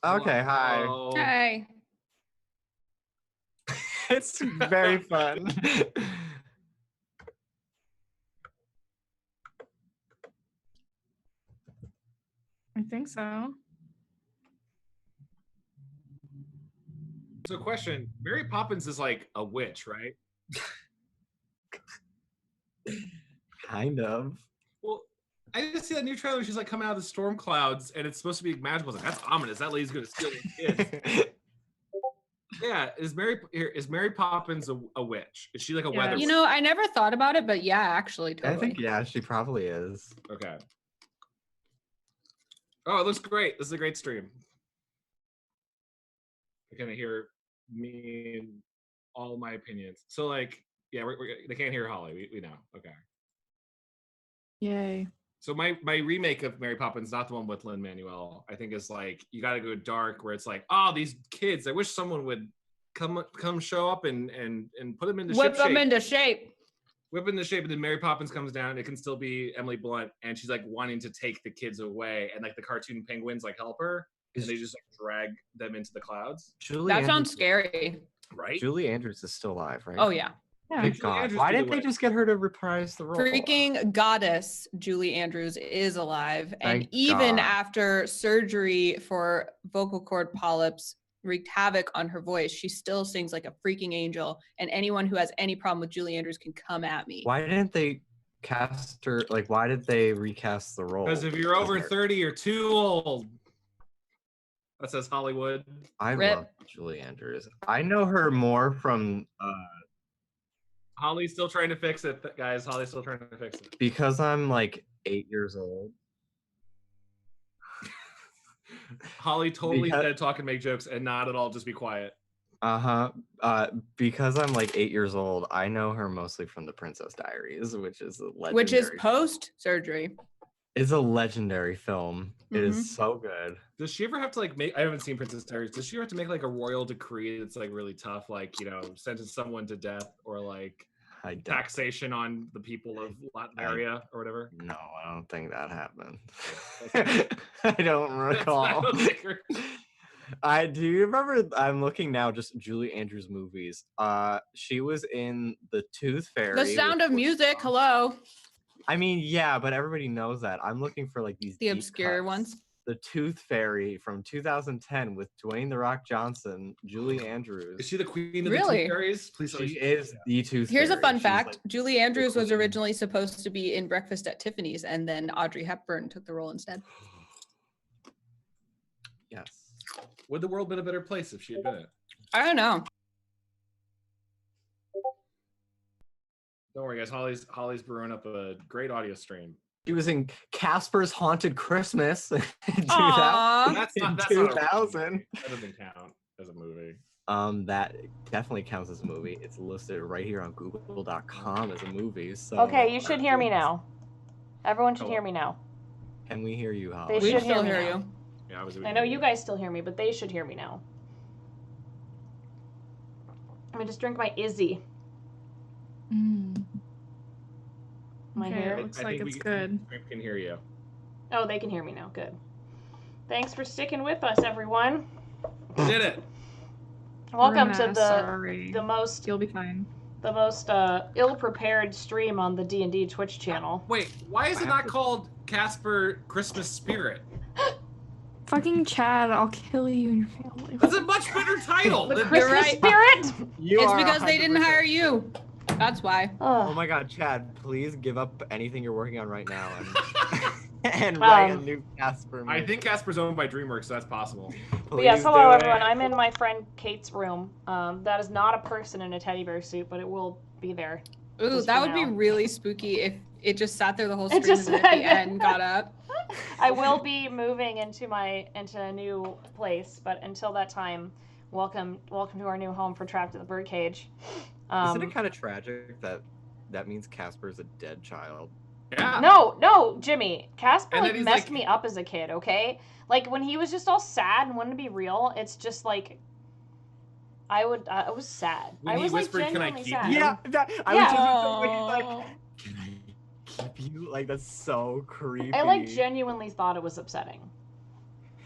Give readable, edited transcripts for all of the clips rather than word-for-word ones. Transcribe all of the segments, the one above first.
Okay, hi. Hi. It's very fun. I think so. So question, Mary Poppins is like a witch, right? Kind of. Well, I just see that new trailer. She's like coming out of the storm clouds, and it's supposed to be magical. I was like, that's ominous. That lady's gonna steal the kids. Yeah, is Mary Poppins a witch? Is she like a weather? You know, I never thought about it, but yeah, actually, totally. I think she probably is. Okay. Oh, it looks great. This is a great stream. You're gonna hear me and all my opinions. So like, yeah, they can't hear Holly. We know. Okay. Yay. So my remake of Mary Poppins, not the one with Lin-Manuel, I think is like you got to go dark, where it's like, oh, these kids. I wish someone would come show up and put them into whip them into shape. Whip into shape, and then Mary Poppins comes down. And it can still be Emily Blunt, and she's like wanting to take the kids away, and like the cartoon penguins like help her, and they just like drag them into the clouds. That sounds scary, right? Julie Andrews is still alive, right? Oh yeah. Thank God. Why didn't they just get her to reprise the role? Freaking goddess Julie Andrews is alive. And Thank even God. after surgery for vocal cord polyps wreaked havoc on her voice, she still sings like a freaking angel. And anyone who has any problem with Julie Andrews can come at me. Why didn't they cast her? Like, why did they recast the role? Because if you're over 30, you're too old. That says Hollywood. I love Julie Andrews. I know her more from... Holly's still trying to fix it, guys. Holly's still trying to fix it. Because I'm like 8 years old. Holly totally dead talk and make jokes and not at all just be quiet. Because I'm like 8 years old, I know her mostly from The Princess Diaries, which is a legendary. Which is post-surgery. It's a legendary film. It is so good. Does she ever have to like make? I haven't seen Princess Diaries. Does she ever have to make like a royal decree that's like really tough, like sentence someone to death or like taxation on the people of Latveria or whatever? No, I don't think that happened. I don't recall. Do you remember? I'm looking now, just Julie Andrews movies. She was in The Tooth Fairy. The Sound of Music. Hello. I mean, yeah, but everybody knows that. I'm looking for like the obscure ones. The Tooth Fairy from 2010 with Dwayne "The Rock" Johnson, Julie Andrews. Is she the queen of the Tooth Fairies? Please, she is the Tooth Here's Fairy. a fun fact. Julie Andrews was originally supposed to be in Breakfast at Tiffany's, and then Audrey Hepburn took the role instead. Yes. Would the world been a better place if she had been it? I don't know. Don't worry, guys. Holly's brewing up a great audio stream. She was in Casper's Haunted Christmas in 2000. That's not 2000. That doesn't count as a movie. That definitely counts as a movie. It's listed right here on Google.com as a movie. So okay, you should hear me now. Everyone should hear me now. Can we hear you, Holly? They should hear me now. Yeah, I know you guys still hear me, but they should hear me now. I'm gonna just drink my Izzy. My hair looks like it's good. We can hear you. Oh, they can hear me now. Good. Thanks for sticking with us, everyone. Did it. Welcome to the most. You'll be fine. The most ill-prepared stream on the D&D Twitch channel. Wait, why is it not called Casper Christmas Spirit? Fucking Chad, I'll kill you and your family. That's a much better title. The Christmas Spirit? It's because they didn't hire you. That's why. Oh my God, Chad, please give up anything you're working on right now and write a new Casper movie. I think Casper's owned by DreamWorks, so that's possible. But yes, hello everyone. I'm in my friend Kate's room. That is not a person in a teddy bear suit, but it will be there. Ooh, that would be really spooky if it just sat there the whole stream and then at the end got up. I will be moving into a new place, but until that time, welcome to our new home for Trapped in the Birdcage. Isn't it kind of tragic that means Casper's a dead child? Yeah. No, Jimmy. Casper messed like me up as a kid, okay? Like when he was just all sad and wanted to be real, it's just like I was sad. When I was he whispered, like genuinely sad. Yeah, I was just like, can I keep you? Like that's so creepy. I like genuinely thought it was upsetting.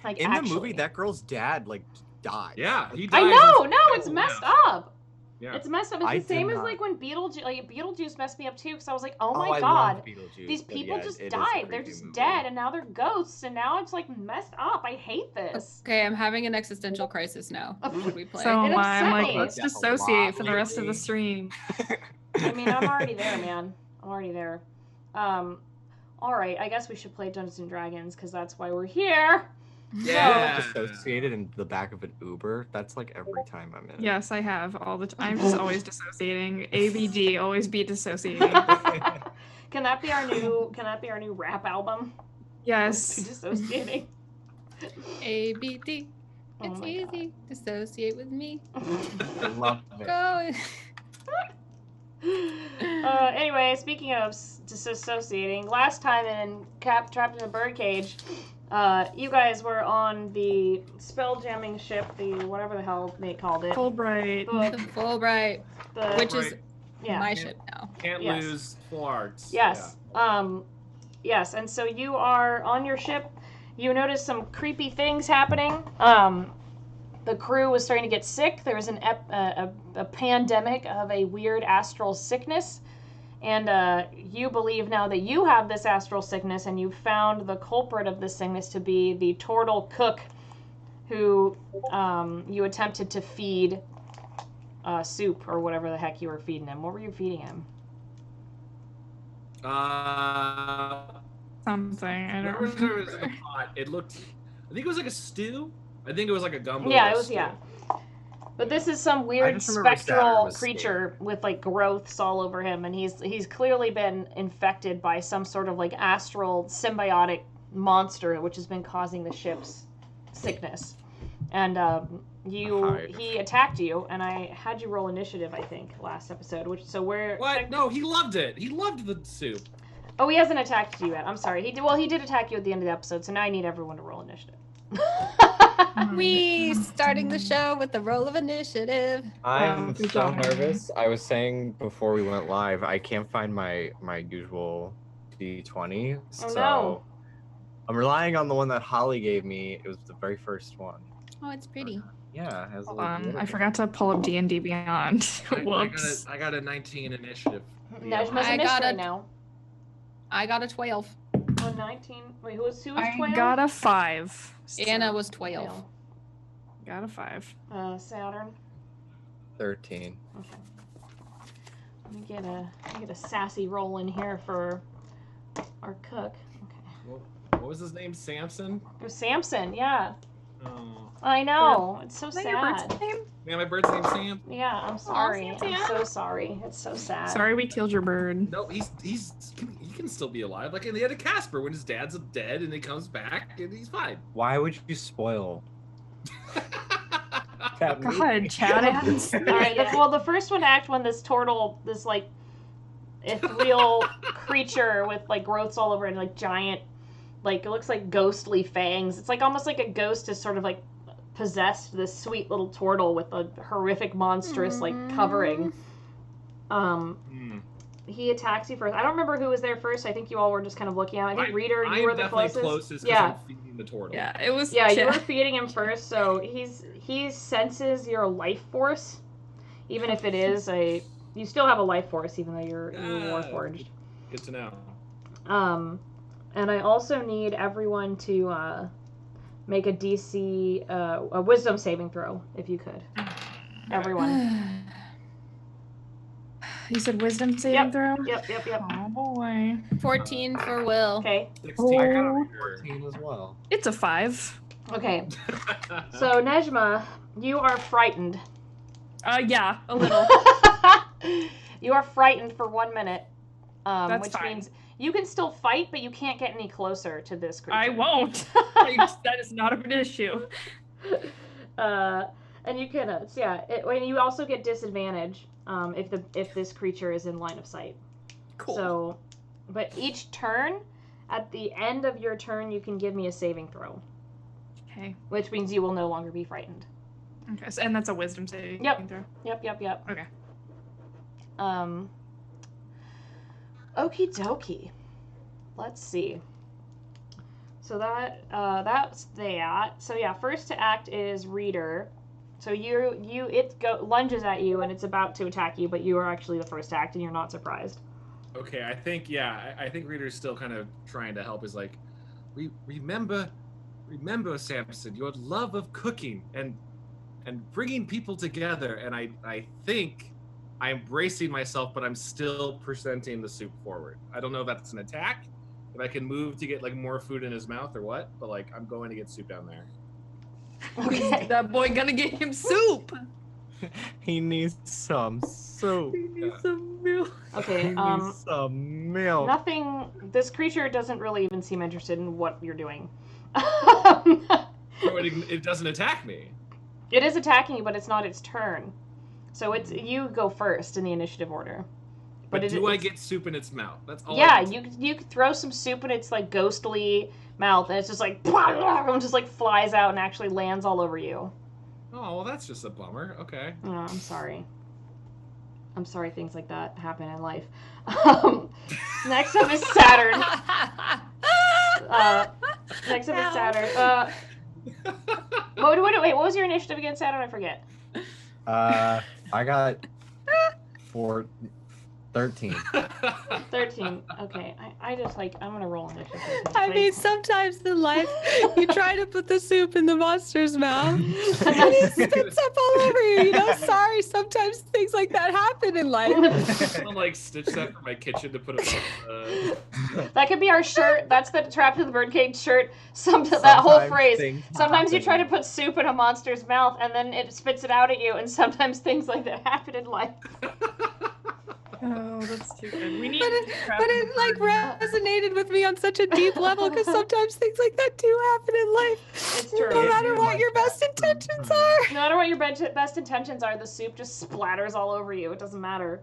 Like In actually. the movie, that girl's dad like died. Yeah, he I dies. know. in- No, it's messed up. Yeah. It's messed up. It's I the same did as not- like when Beetlejuice messed me up too, because I was like, oh my I god, love Beetlejuice, these but people yeah, just it is a died. They're creepy just movie. dead, and now they're ghosts, and now it's like messed up. I hate this. Okay, I'm having an existential crisis now. Should we play? So It am I. I'm upset like, me. let's That's a dissociate lot for the rest of the lately. stream. I mean, I'm already there, man. I'm already there. All right, I guess we should play Dungeons and Dragons because that's why we're here. Yeah. Dissociated in the back of an Uber. That's like every time I'm in. it. Yes, I have all the time. I'm just always dissociating. ABD, always be dissociating. Can that be our new? Can that be our new rap album? Yes. Dissociating. ABD. Oh It's my easy. Dissociate with me. I love it. Go. Anyway, speaking of disassociating, last time in Trapped in a Birdcage, you guys were on the spell jamming ship, the whatever the hell they called it. Fulbright. The Fulbright, The, which is Right. yeah. my ship now. Can't Yes. lose full arts. Yes. Yes, and so you are on your ship. You notice some creepy things happening. The crew was starting to get sick. There was a pandemic of a weird astral sickness. And you believe now that you have this astral sickness, and you found the culprit of this sickness to be the turtle cook who you attempted to feed soup or whatever the heck you were feeding him. What were you feeding him? Something. I don't Remember when it was in remember. the pot? It looked. I think it was like a stew. I think it was like a gumbo. Yeah, or it a was, stew. yeah. But this is some weird just remember Saturn spectral was creature with like growths all over him, and he's clearly been infected by some sort of like astral symbiotic monster, which has been causing the ship's sickness. And he attacked you, and I had you roll initiative, I think, last episode. We're What? No, he loved it. He loved the soup. Oh, he hasn't attacked you yet. I'm sorry. He did attack you at the end of the episode, so now I need everyone to roll initiative. We starting the show with the roll of initiative. I'm good so job. nervous. I was saying before we went live, I can't find my usual D20. Oh, So no. I'm relying on the one that Holly gave me. It was the very first one. Oh, it's pretty. Yeah, it has a Hold little on. glitter. I forgot to pull up D&D Beyond. Whoops. I got a 19 initiative. Nejma's I a got mystery it. now. I got a 12. Oh, 19. Wait, who was 12? I got a 5. Anna was 12. Got a 5. Saturn. 13. Okay. Let me get a sassy roll in here for our cook. Okay. What was his name? Samson? It was Samson, yeah. Oh. I know. It's so Is that your bird's sad. name? Yeah, my bird's name's Sam. Yeah, I'm sorry. Samson. I'm so sorry. It's so sad. Sorry we killed your bird. No, he can still be alive. Like in the end of Casper, when his dad's dead and he comes back and he's fine. Why would you spoil that movie? God, Chad. I haven't seen All right. it. Well, the first one to act when this turtle, this like ethereal creature with like growths all over it, and like giant, like it looks like ghostly fangs. It's like almost like a ghost has sort of like possessed this sweet little turtle with a horrific, monstrous like covering. He attacks you first. I don't remember who was there first. I think you all were just kind of looking at him. I think Reader, you were the closest. closest Yeah. I'm feeding the turtle. Yeah, it was. Yeah, you Chad. were feeding him first, so he senses your life force, even if it is you still have a life force, even though you're warforged. Good to know. And I also need everyone to make a DC a wisdom saving throw, if you could. Everyone. You said wisdom saving throw? Yep. Oh boy. 14 for Will. Okay. 16. I got a Oh. 14 as well. It's a 5. Okay. So Nejma, you are frightened. Yeah, a little. You are frightened for 1 minute. That's Which fine. means you can still fight, but you can't get any closer to this creature. I won't. That is not an issue. And you can, and you also get disadvantage if this creature is in line of sight. Cool. So, but each turn, at the end of your turn, you can give me a saving throw, Okay. which means you will no longer be frightened. Okay. So, and that's a wisdom saving Yep. throw. Yep. Okay. Okie dokie. Let's see. So that's that. So yeah, first to act is Reader. So it lunges at you and it's about to attack you, but you are actually the first to act and you're not surprised. Okay, I think Reader's still kind of trying to help. Is like, remember, Samson, your love of cooking and bringing people together. And I think I'm bracing myself, but I'm still presenting the soup forward. I don't know if that's an attack, if I can move to get like more food in his mouth or what, but like I'm going to get soup down there. Okay. That boy gonna get him soup. He needs some soup. He needs some milk. Okay. He needs some milk. Nothing. This creature doesn't really even seem interested in what you're doing. So it doesn't attack me. It is attacking you, but it's not its turn. So it's you go first in the initiative order. But do I get soup in its mouth? That's all. Yeah, you could throw some soup in its like ghostly mouth, and it's just like and just like flies out and actually lands all over you. Oh well, that's just a bummer. Okay. Oh, I'm sorry. I'm sorry things like that happen in life. Next up is Saturn. Next up is Saturn. Wait, what was your initiative against Saturn? I forget. I got 13. 13. Okay, I just like I'm gonna roll initiative. I mean, sometimes in life, you try to put the soup in the monster's mouth, and he spits up all over you. You know, sorry. Sometimes things like that happen in life. I'll like stitch that for my kitchen to put it on. That could be our shirt. That's the Trapped in the Birdcage shirt. That whole phrase. Sometimes you try to put soup in a monster's mouth, and then it spits it out at you. And sometimes things like that happen in life. Oh, that's too good. We need. But it like resonated with me on such a deep level because sometimes things like that do happen in life. It's true. No matter what your best intentions are. No matter what your best intentions are, the soup just splatters all over you. It doesn't matter.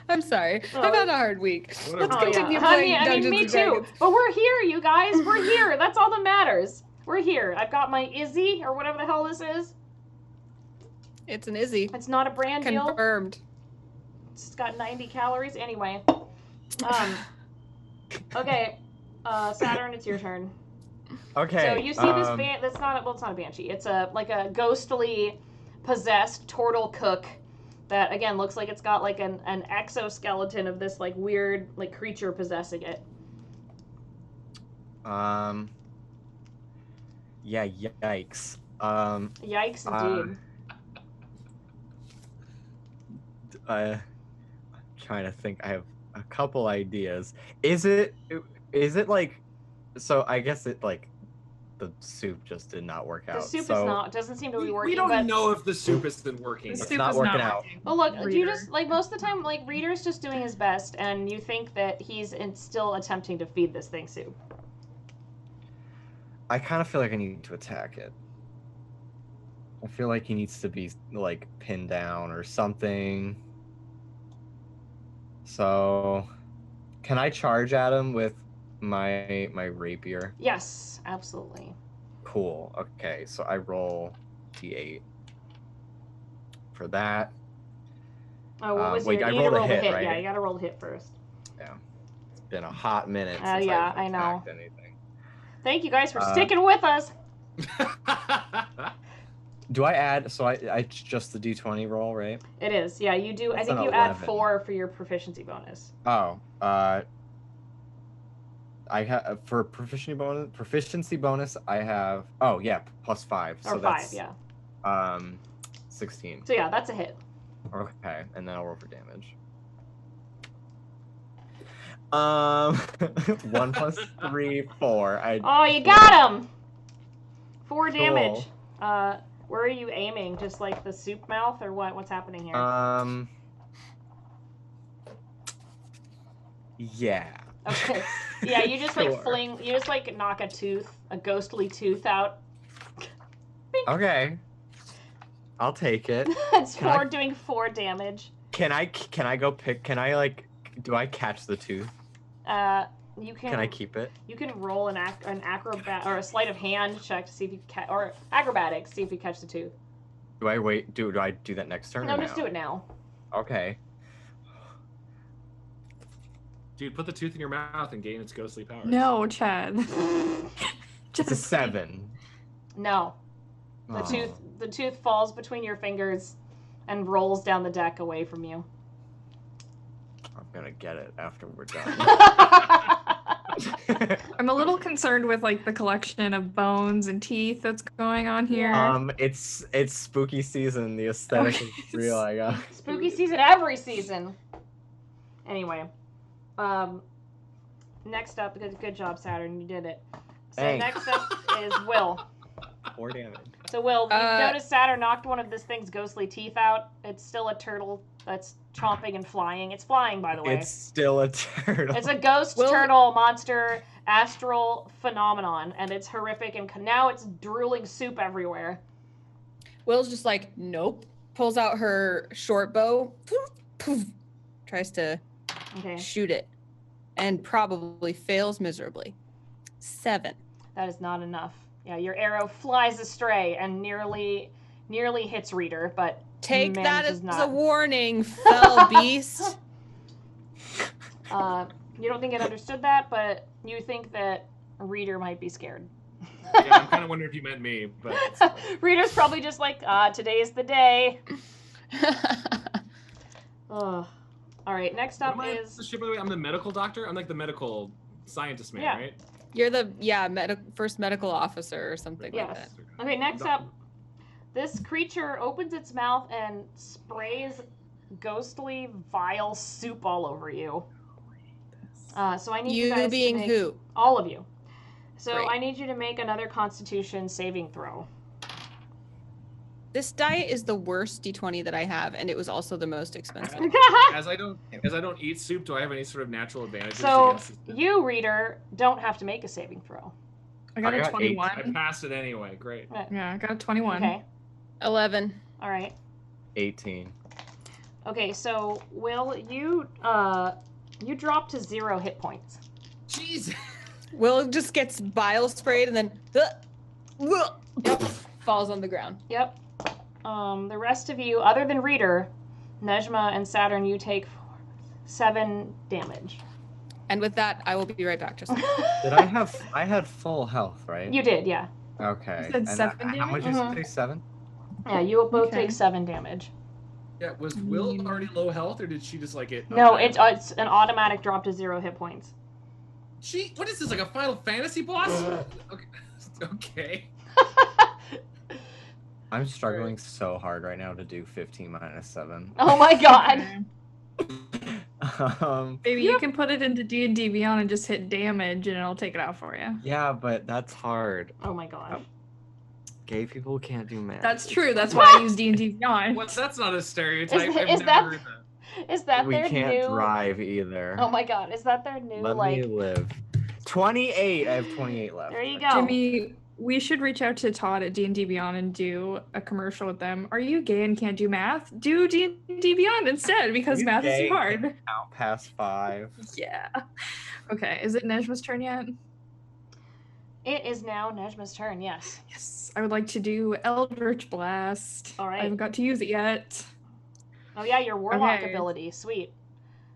I'm sorry. I've had a hard week. Whatever. Let's continue Honey, playing I Dungeons mean, me and too. Dragons. But we're here, you guys. We're here. That's all that matters. We're here. I've got my Izzy, or whatever the hell this is. It's an Izzy. It's not a brand deal. Confirmed. It's got 90 calories. Anyway. Okay. Saturn, it's your turn. Okay. So you see this that's not it's not a banshee. It's like a ghostly possessed turtle cook that again looks like it's got like an exoskeleton of this like weird like creature possessing it. Yeah, yikes. Yikes indeed. I'm trying to think. I have a couple ideas. Is it like, so I guess it like the soup just did not work out. The soup so doesn't seem to be working. We don't but... know if the soup isn't working. The It's soup not is working not out. working. Well, look, Reader. you just like most of the time, like Reader's just doing his best, and you think that he's still attempting to feed this thing soup. I kind of feel like I need to attack it. I feel like he needs to be like pinned down or something. So, can I charge at him with my rapier? Yes, absolutely. Cool. Okay, so I roll d8 for that. Oh, what was wait, your? I You need to rolled a roll the hit, hit. right? Yeah, you gotta roll the hit first. Yeah, it's been a hot minute since Yeah, I've I know. attacked anything. Thank you guys for sticking with us. Do I add? So I just the d20 roll, right? It is. Yeah, you do. I That's think an you add 11. 4 for your proficiency bonus. Oh, I have for proficiency bonus. I have +5. So Or 5, that's yeah. 16. So yeah, that's a hit. Okay, and then I'll roll for damage. 1 plus 3, 4. Oh, you got him! 4 Cool. damage. Where are you aiming? Just like the soup mouth, or what? What's happening here? Yeah. Okay. Yeah, you just like Sure. you just like knock a ghostly tooth out. Okay. I'll take it. It's Can doing 4 damage. Can I go pick? Can I like? Do I catch the tooth? You can. Can I keep it? You can roll an acrobat or a sleight of hand check to see if you catch, or acrobatics, see if you catch the tooth. Do I wait? Do I do that next turn? No, or just do it now. Okay. Dude, put the tooth in your mouth and gain its ghostly powers. No, Chad. It's a 7. No. Oh. The tooth falls between your fingers and rolls down the deck away from you. I'm gonna get it after we're done. I'm a little concerned with like the collection of bones and teeth that's going on here. It's spooky season. The aesthetic is real, I guess. Spooky season every season. Anyway, next up, good job, Saturn. You did it. So Thanks. next up is Will. 4 damage. So Will, you noticed Saturn knocked one of this thing's ghostly teeth out. It's still a turtle that's chomping and flying. It's flying, by the way. It's still a turtle. It's a ghost turtle monster astral phenomenon, and it's horrific. And now it's drooling soup everywhere. Will's just like, nope. Pulls out her short bow. Poof, poof, tries to shoot it, and probably fails miserably. 7. That is not enough. Yeah, your arrow flies astray and nearly hits Reader, but take that as not. a warning, fell beast. You don't think it understood that, but you think that Reader might be scared. Yeah, I'm kind of wondering if you meant me, but Reader's probably just like, today's the day. All right, next up is... By the way, I'm the medical doctor. I'm like the medical scientist man, right? You're the first medical officer or something like that. Okay, next up, this creature opens its mouth and sprays ghostly, vile soup all over you. So I need you guys being to make, who? all of you. So Great. I need you to make another Constitution saving throw. This die is the worst d20 that I have, and it was also the most expensive. As I don't eat soup, do I have any sort of natural advantages? So you, Reader, don't have to make a saving throw. I got a 21. I passed it anyway. Great. Yeah, I got a 21. Okay. 11. All right. 18. Okay, so Will, you drop to 0 hit points. Jeez. Will just gets bile sprayed and then falls on the ground. Yep. The rest of you, other than Reader, Nejma and Saturn, you take 7 damage. And with that, I will be right back. Just Did I had full health, right? You did, yeah. Okay. You said 7 How damage? much did you say? 7? Yeah, you will both take 7 damage. Yeah, was Will already low health, or did she just like it? No, it's an automatic drop to 0 hit points. What is this, like a Final Fantasy boss? Okay. I'm struggling so hard right now to do 15 minus 7. Oh my god. Maybe you can put it into D&D Beyond and just hit damage and it'll take it out for you. Yeah, but that's hard. Oh my god. Gay people can't do math. That's true. That's why I use D&D Beyond. What? That's not a stereotype. I've Is never that- heard that. Is that We their can't new... drive either. Oh my god, is that their new, Let me live. 28. I have 28 left. There you go. Jimmy, we should reach out to Todd at D&D Beyond and do a commercial with them. Are you gay and can't do math? Do D&D Beyond instead, because You math is gay too hard. and Count past 5. Yeah. Okay, is it Nejma's turn yet? It is now Nejma's turn, yes. Yes. I would like to do Eldritch Blast. All right. I haven't got to use it yet. Oh yeah, your warlock Okay. ability, sweet.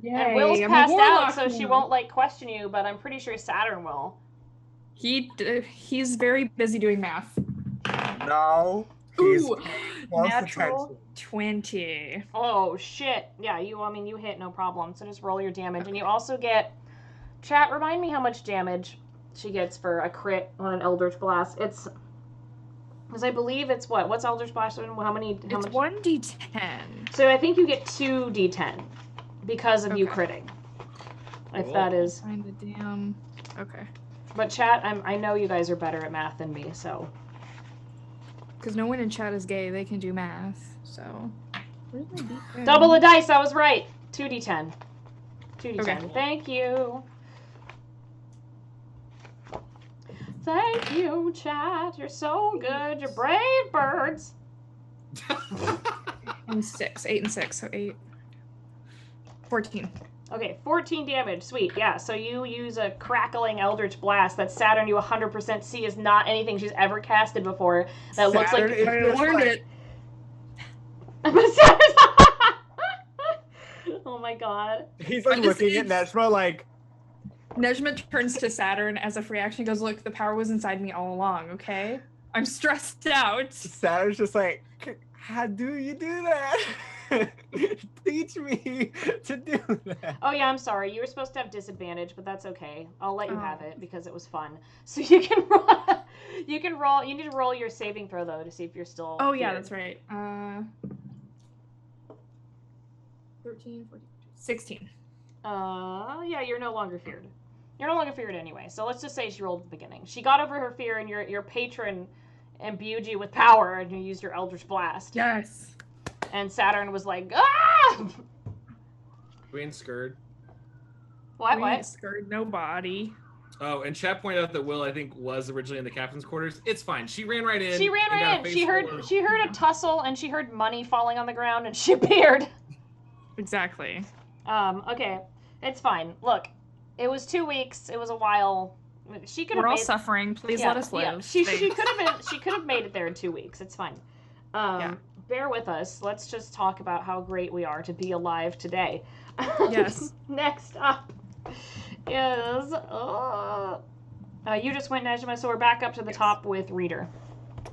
Yay, And Will's I'm a passed out, warlock so she now. won't like question you, but I'm pretty sure Saturn will. He's very busy doing math. No. He's Ooh, close natural attention. 20. Oh shit. Yeah, you hit, no problem. So just roll your damage. And you also get, chat, remind me how much damage she gets for a crit on an Eldritch Blast. It's, because I believe it's what? What's Eldritch Blast? How much? It's 1d10. So I think you get 2d10 because of you critting. If that is. Find the damn. Okay. But chat, I know you guys are better at math than me, so. Because no one in chat is gay, they can do math. So. Where's my d10? Double the dice, I was right. 2d10. 2d10. Okay. Thank you. Thank you, chat. You're so good. You're brave birds. And 6. 8 and 6, so 8. 14. Okay, 14 damage. Sweet. Yeah, so you use a crackling Eldritch Blast that Saturn you 100% see is not anything she's ever casted before. That looks like... Saturn I learned it. Oh my god. He's like I just- looking at Nejma like, Nejma turns to Saturn as a free action. Goes, look, the power was inside me all along. Okay, I'm stressed out. Saturn's just like, how do you do that? Teach me to do that. Oh yeah, I'm sorry. You were supposed to have disadvantage, but that's okay. I'll let you have it because it was fun. So you can roll. You can roll. You need to roll your saving throw though to see if you're still. Oh yeah, feared. that's right. 13, 14, 16. Yeah, you're no longer feared. You're no longer feared anyway. So let's just say she rolled at the beginning. She got over her fear, and your patron imbued you with power, and you used your Eldritch Blast. Yes. And Saturn was like, ah! We ain't scared. What? We What? ain't scared nobody. Oh, and Chat pointed out that Will, I think, was originally in the captain's quarters. It's fine. She ran right in. She ran and got right a in. face She full heard a tussle, and she heard money falling on the ground, and she appeared. Exactly. Okay, it's fine. Look, it was 2 weeks. It was a while. She could have. We're all made... suffering. Please let us live. Yeah. She could have been. She could have made it there in 2 weeks. It's fine. Bear with us. Let's just talk about how great we are to be alive today. Yes. Next up is you just went Nejma, so we're back up to the top with Reader.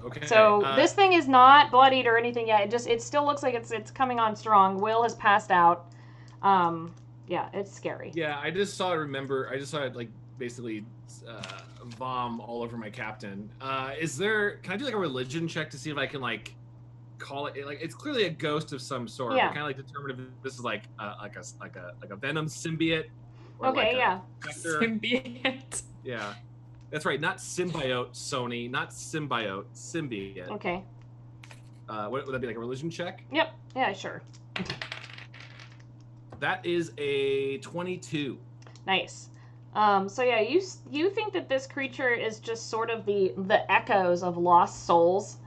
Okay. So this thing is not bloodied or anything yet. It still looks like it's coming on strong. Will has passed out. Yeah, it's scary. Yeah, I just saw it like basically vom all over my captain. Can I do like a religion check to see if I can like call it like it's clearly a ghost of some sort. Yeah. Kind of like determine if this is like a venom symbiote. Or Okay, like yeah. Symbiote. Yeah. That's right, not symbiote, Sony, not symbiote, symbiote. Okay. Would that be like a religion check? Yep. Yeah, sure. That is a 22. Nice. So yeah, you think that this creature is just sort of the echoes of lost souls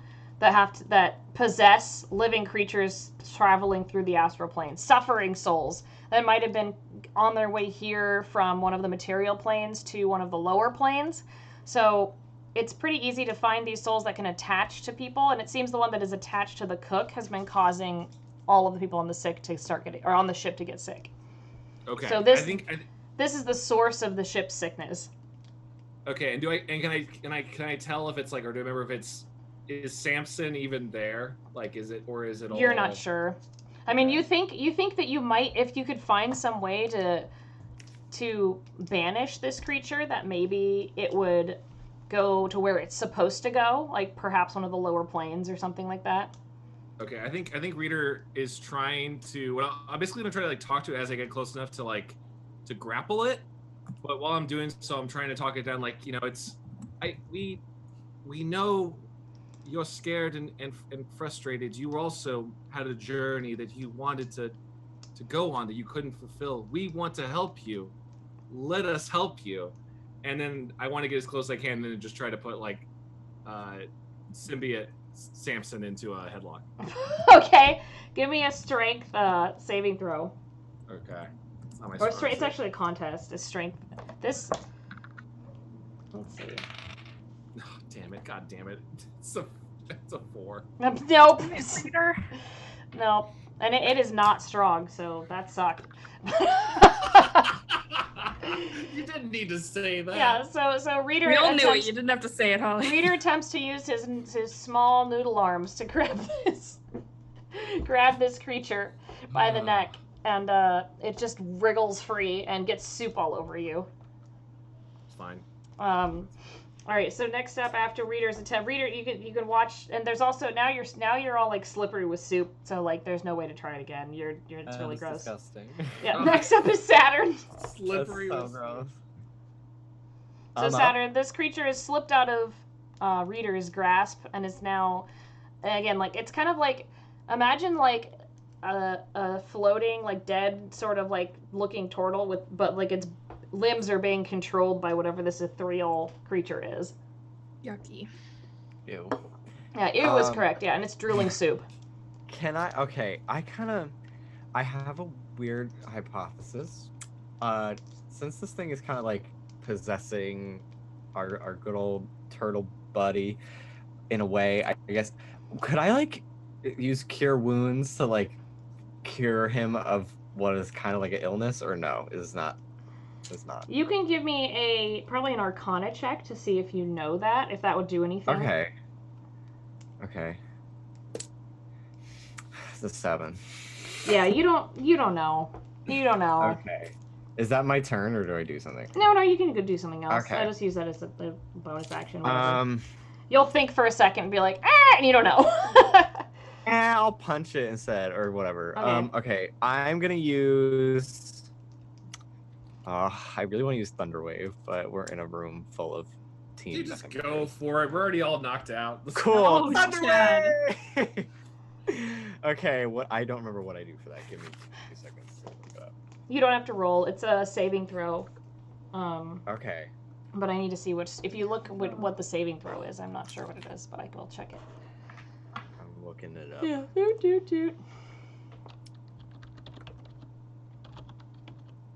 that possess living creatures traveling through the astral plane, suffering souls that might have been on their way here from one of the material planes to one of the lower planes. So it's pretty easy to find these souls that can attach to people, and it seems the one that is attached to the cook has been causing all of the people on the ship to get sick. Okay. So this is the source of the ship's sickness. Okay, and can I tell if it's like, or do I remember if is Samson even there? Like, is it all? You're not sure. I mean, you think that you might, if you could find some way to banish this creature, that maybe it would go to where it's supposed to go, like perhaps one of the lower planes or something like that. Okay, I think Reader is trying to. Well, I'm basically gonna try to like talk to it as I get close enough to grapple it. But while I'm doing so, I'm trying to talk it down. Like, we know you're scared and frustrated. You also had a journey that you wanted to go on that you couldn't fulfill. We want to help you. Let us help you. And then I want to get as close as I can, and then just try to put like symbiote Samson into a headlock. Okay, give me a strength saving throw. Okay. It's not my Or strong it's suit. actually a contest. It's strength. Let's see. Oh, damn it! God damn it! It's a 4. Nope. Reader. Nope. And it is not strong, so that sucked. You didn't need to say that. Yeah. So Reader. We all knew it. attempts- You didn't have to say it, Holly. Reader attempts to use his small noodle arms to grab this creature by the neck, and it just wriggles free and gets soup all over you. It's fine. All right. So next up, after Reader's attempt, Reader, you can watch, and there's also now you're all like slippery with soup, so like there's no way to try it again. It's really That's gross. disgusting. Yeah. Next up is Saturn. Slippery. That's so gross. So Saturn, this creature has slipped out of Reader's grasp and is now, again, like it's kind of like, imagine like a floating, like dead, sort of like looking turtle but like its limbs are being controlled by whatever this ethereal creature is. Yucky. Ew. Yeah, it was correct. Yeah, and it's drooling soup. I have a weird hypothesis. Since this thing is kind of like possessing our good old turtle buddy in a way, I guess, could I like use cure wounds to like cure him of what is kind of like an illness, or no? Is not. It's not. You can give me probably an Arcana check to see if you know that, if that would do anything. Okay. Okay. It's a 7. Yeah, you don't know. You don't know. Okay. Is that my turn, or do I do something? No, you can go do something else. Okay. I just use that as a bonus action. Whatever. You'll think for a second and be like, ah, and you don't know. I'll punch it instead, or whatever. Okay. Okay. I'm gonna use. I really want to use Thunderwave, but we're in a room full of teams. You just go for it. We're already all knocked out. Cool. Oh, Thunderwave. Okay. I don't remember what I do for that. Give me 2 seconds to look it up. You don't have to roll. It's a saving throw. Okay. But I need to see if you look what the saving throw is. I'm not sure what it is, but I will check it. I'm looking it up. Yeah. Doot.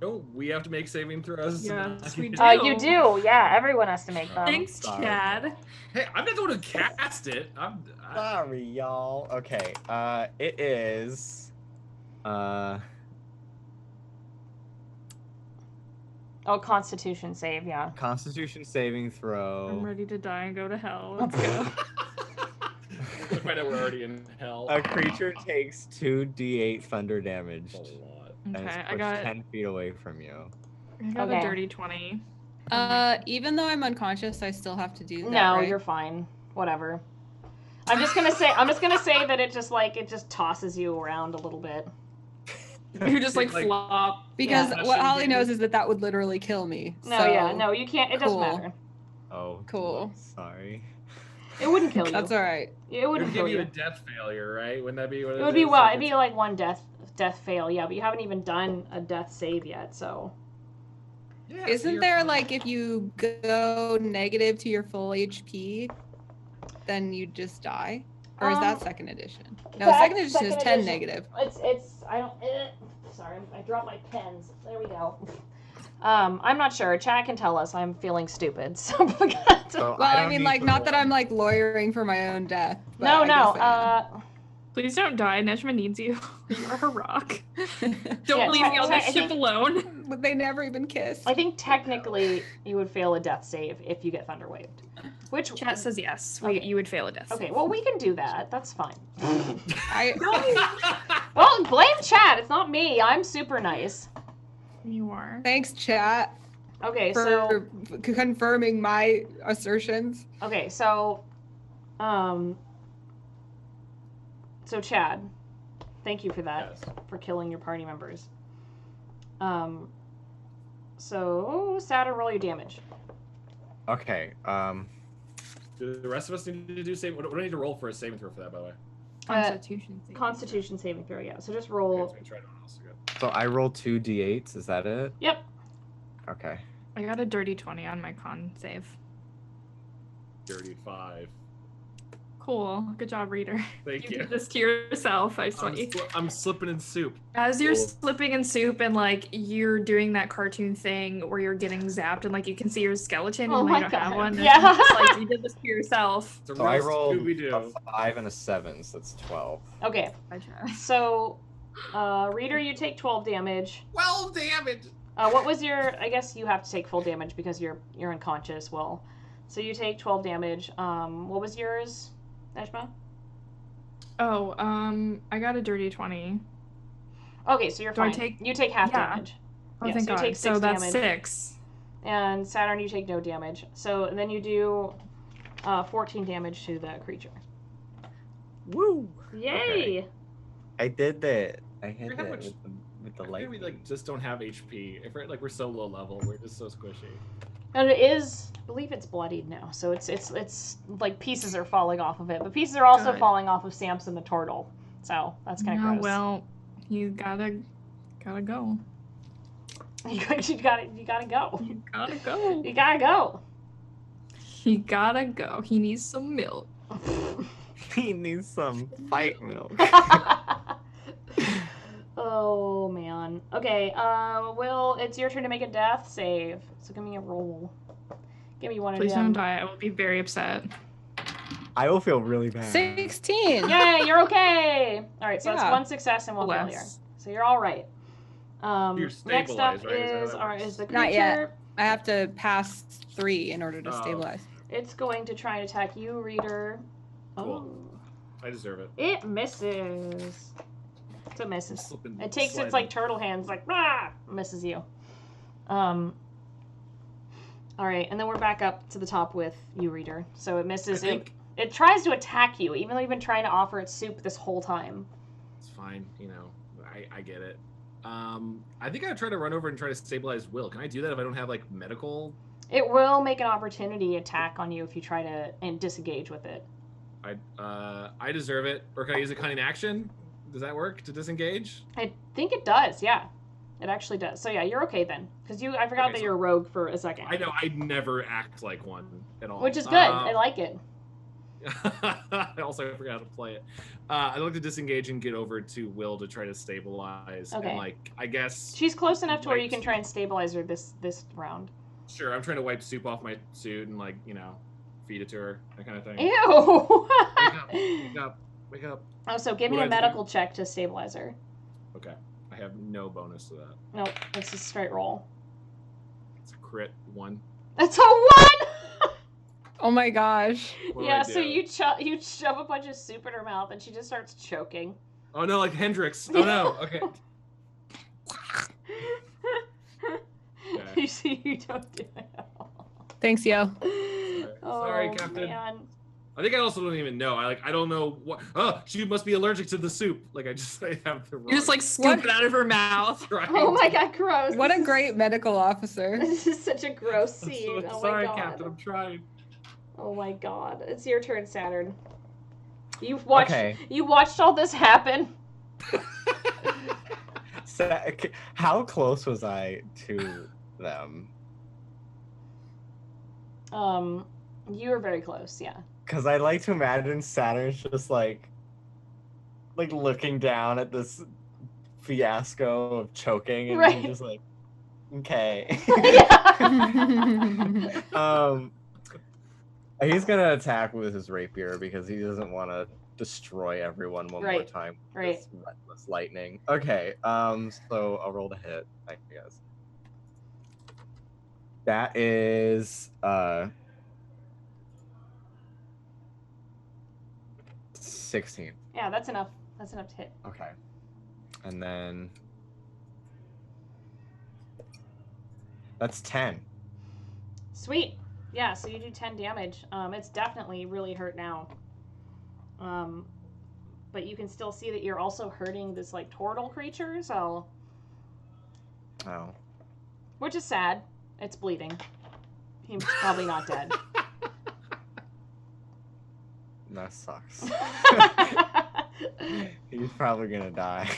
Oh, we have to make saving throws. Yes, we do. You do. Yeah, everyone has to make them. Thanks, Sorry. Chad. Hey, I'm not the one who cast it. Sorry, y'all. Okay. It is. Oh, Constitution save. Yeah. Constitution saving I'm throw. ready to die and go to hell. Let's go. I find out we're already in hell. A creature takes 2d8 thunder damage. That's a lot. And Okay, it's I pushed got 10 feet away from you. a dirty 20. Even though I'm unconscious, I still have to do that. No, right? you're fine. Whatever. I'm just gonna say that it just tosses you around a little bit. You just like flop. Because Yeah. what Holly knows is that would literally kill me. No, so... yeah, no, you can't. It doesn't Cool. matter. Oh, Cool. Sorry. It wouldn't kill you. That's all right. It It wouldn't would kill give you you. a death failure, right? Wouldn't that be what It would be is? it'd be like one death fail, yeah, but you haven't even done a death save yet, so. Yeah, Isn't you're there fine. like if you go negative to your full HP, then you just die? Or is that second edition? No, that's second edition is second 10 edition. negative. It's I don't sorry, I dropped my pens. There we go. I'm not sure. Chad can tell us. I'm feeling stupid, so I forgot to... So Well, I don't mean, need like, to not that roll. I'm like lawyering for my own death. but No, I no. guess I am. Please don't die. Nejma needs you. You are her rock. Don't Yeah, leave me on I this ship think- alone. But they never even kissed. I think technically you would fail a death save if you get thunder waved. Which Chat says yes. Okay. You would fail a death okay, save. well we can do that. That's fine. I Well, blame Chad. It's not me. I'm super nice. You are. thanks, chat, Okay, for so confirming my assertions. So Chad, thank you for that, Yes. for killing your party members. So Saturn, roll your damage. Okay. Do the rest of us need to do save? What do I need to roll for a saving throw for that, by the way? Constitution. saving. Constitution saving throw, yeah. So just Okay, roll. so we tried one else. Good. So I roll 2d8s. Is that it? Yep. Okay. I got a dirty 20 on my con save. 35. Cool. Good job, reader. Thank You you. did this to yourself, I swear. I'm slipping in soup. As you're Cool. slipping in soup and like you're doing that cartoon thing where you're getting zapped and like you can see your skeleton Oh and my you don't have God. one. and Yeah. It's like you did this to yourself. It's a So I real rolled Scooby-Doo. a 5 and a 7, so that's 12. Okay, I try. so reader, you take 12 damage. Well, damage. What was your? I guess you have to take full damage because you're unconscious. Well, so you take 12 damage. What was yours, Nejma? Oh, I got a dirty 20. Okay, so you're Do I fine. take- You take half Yeah. damage. Oh, Yeah, thank so you God. take So 6 that's damage. 6. And Saturn, you take no damage. So then you do 14 damage to the creature. Woo! Yay! I did that. I hit How it much- with the Maybe light. we like just don't have HP. If we're so low level, we're just so squishy. And it is, I believe it's bloodied now. So it's like pieces are falling off of it, but pieces are also Good. falling off of Samson the turtle. So that's kind of No, gross. well, you gotta go. you gotta go. You gotta go. You gotta go. He gotta go. He needs some milk. He needs some fight milk. Oh man. Okay, Will, it's your turn to make a death save. So give me a roll. Give me one Please of them. don't die. I will be very upset. I will feel really bad. 16. Yay, you're okay. All right, so that's Yeah. one success and one failure. Less. So you're all right. You're Next up stabilized, right? is the creature. Not yet. I have to pass 3 in order to stabilize. It's going to try and attack you, Reader. Cool. I deserve it. It misses. So it misses. It takes its turtle hands, misses you. All right, and then we're back up to the top with you, Reader. So it misses. It tries to attack you, even though you've been trying to offer it soup this whole time. It's fine, I get it. I think I'd try to run over and try to stabilize Will. Can I do that if I don't have medical? It will make an opportunity attack on you if you try to disengage with it. I deserve it. Or can I use a cunning action? Does that work to disengage? I think it does. Yeah, it actually does. So yeah, you're okay then, because I forgot that you're a rogue for a second. I know. I never act like one at all. Which is good. I like it. I also forgot how to play it. I'd like to disengage and get over to Will to try to stabilize. Okay. And I guess she's close enough to where you can try and stabilize her this round. Sure, I'm trying to wipe soup off my suit and feed it to her, that kind of thing. Ew! Wake up. Oh, so give me a medical check to stabilize her. Okay. I have no bonus to that. Nope, it's a straight roll. It's a crit 1. That's a 1! Oh my gosh. Yeah, so you shove a bunch of soup in her mouth and she just starts choking. Oh no, like Hendrix. Oh no, okay. You see, you don't do it at all. Thanks, yo. Sorry, Captain. Man. I think I also don't even know. I don't know what. Oh, she must be allergic to the soup. I have the wrong. You just scoop it out of her mouth. Oh my god, gross. What a great medical officer. This is such a gross scene. I'm so sorry, Captain. I'm trying. Oh my god. It's your turn, Saturn. You watched all this happen. So, how close was I to them? You were very close, yeah. Because I like to imagine Saturn's just looking down at this fiasco of choking, and he's just okay. He's gonna attack with his rapier because he doesn't want to destroy everyone one more time with this reckless lightning. Okay, so I'll roll to hit, I guess. That is 16. Yeah, that's enough. That's enough to hit. Okay. And then that's 10. Sweet. Yeah, so you do 10 damage. It's definitely really hurt now. But you can still see that you're also hurting this turtle creature, so. Oh. Which is sad. It's bleeding. He's probably not dead. That sucks. He's probably gonna die.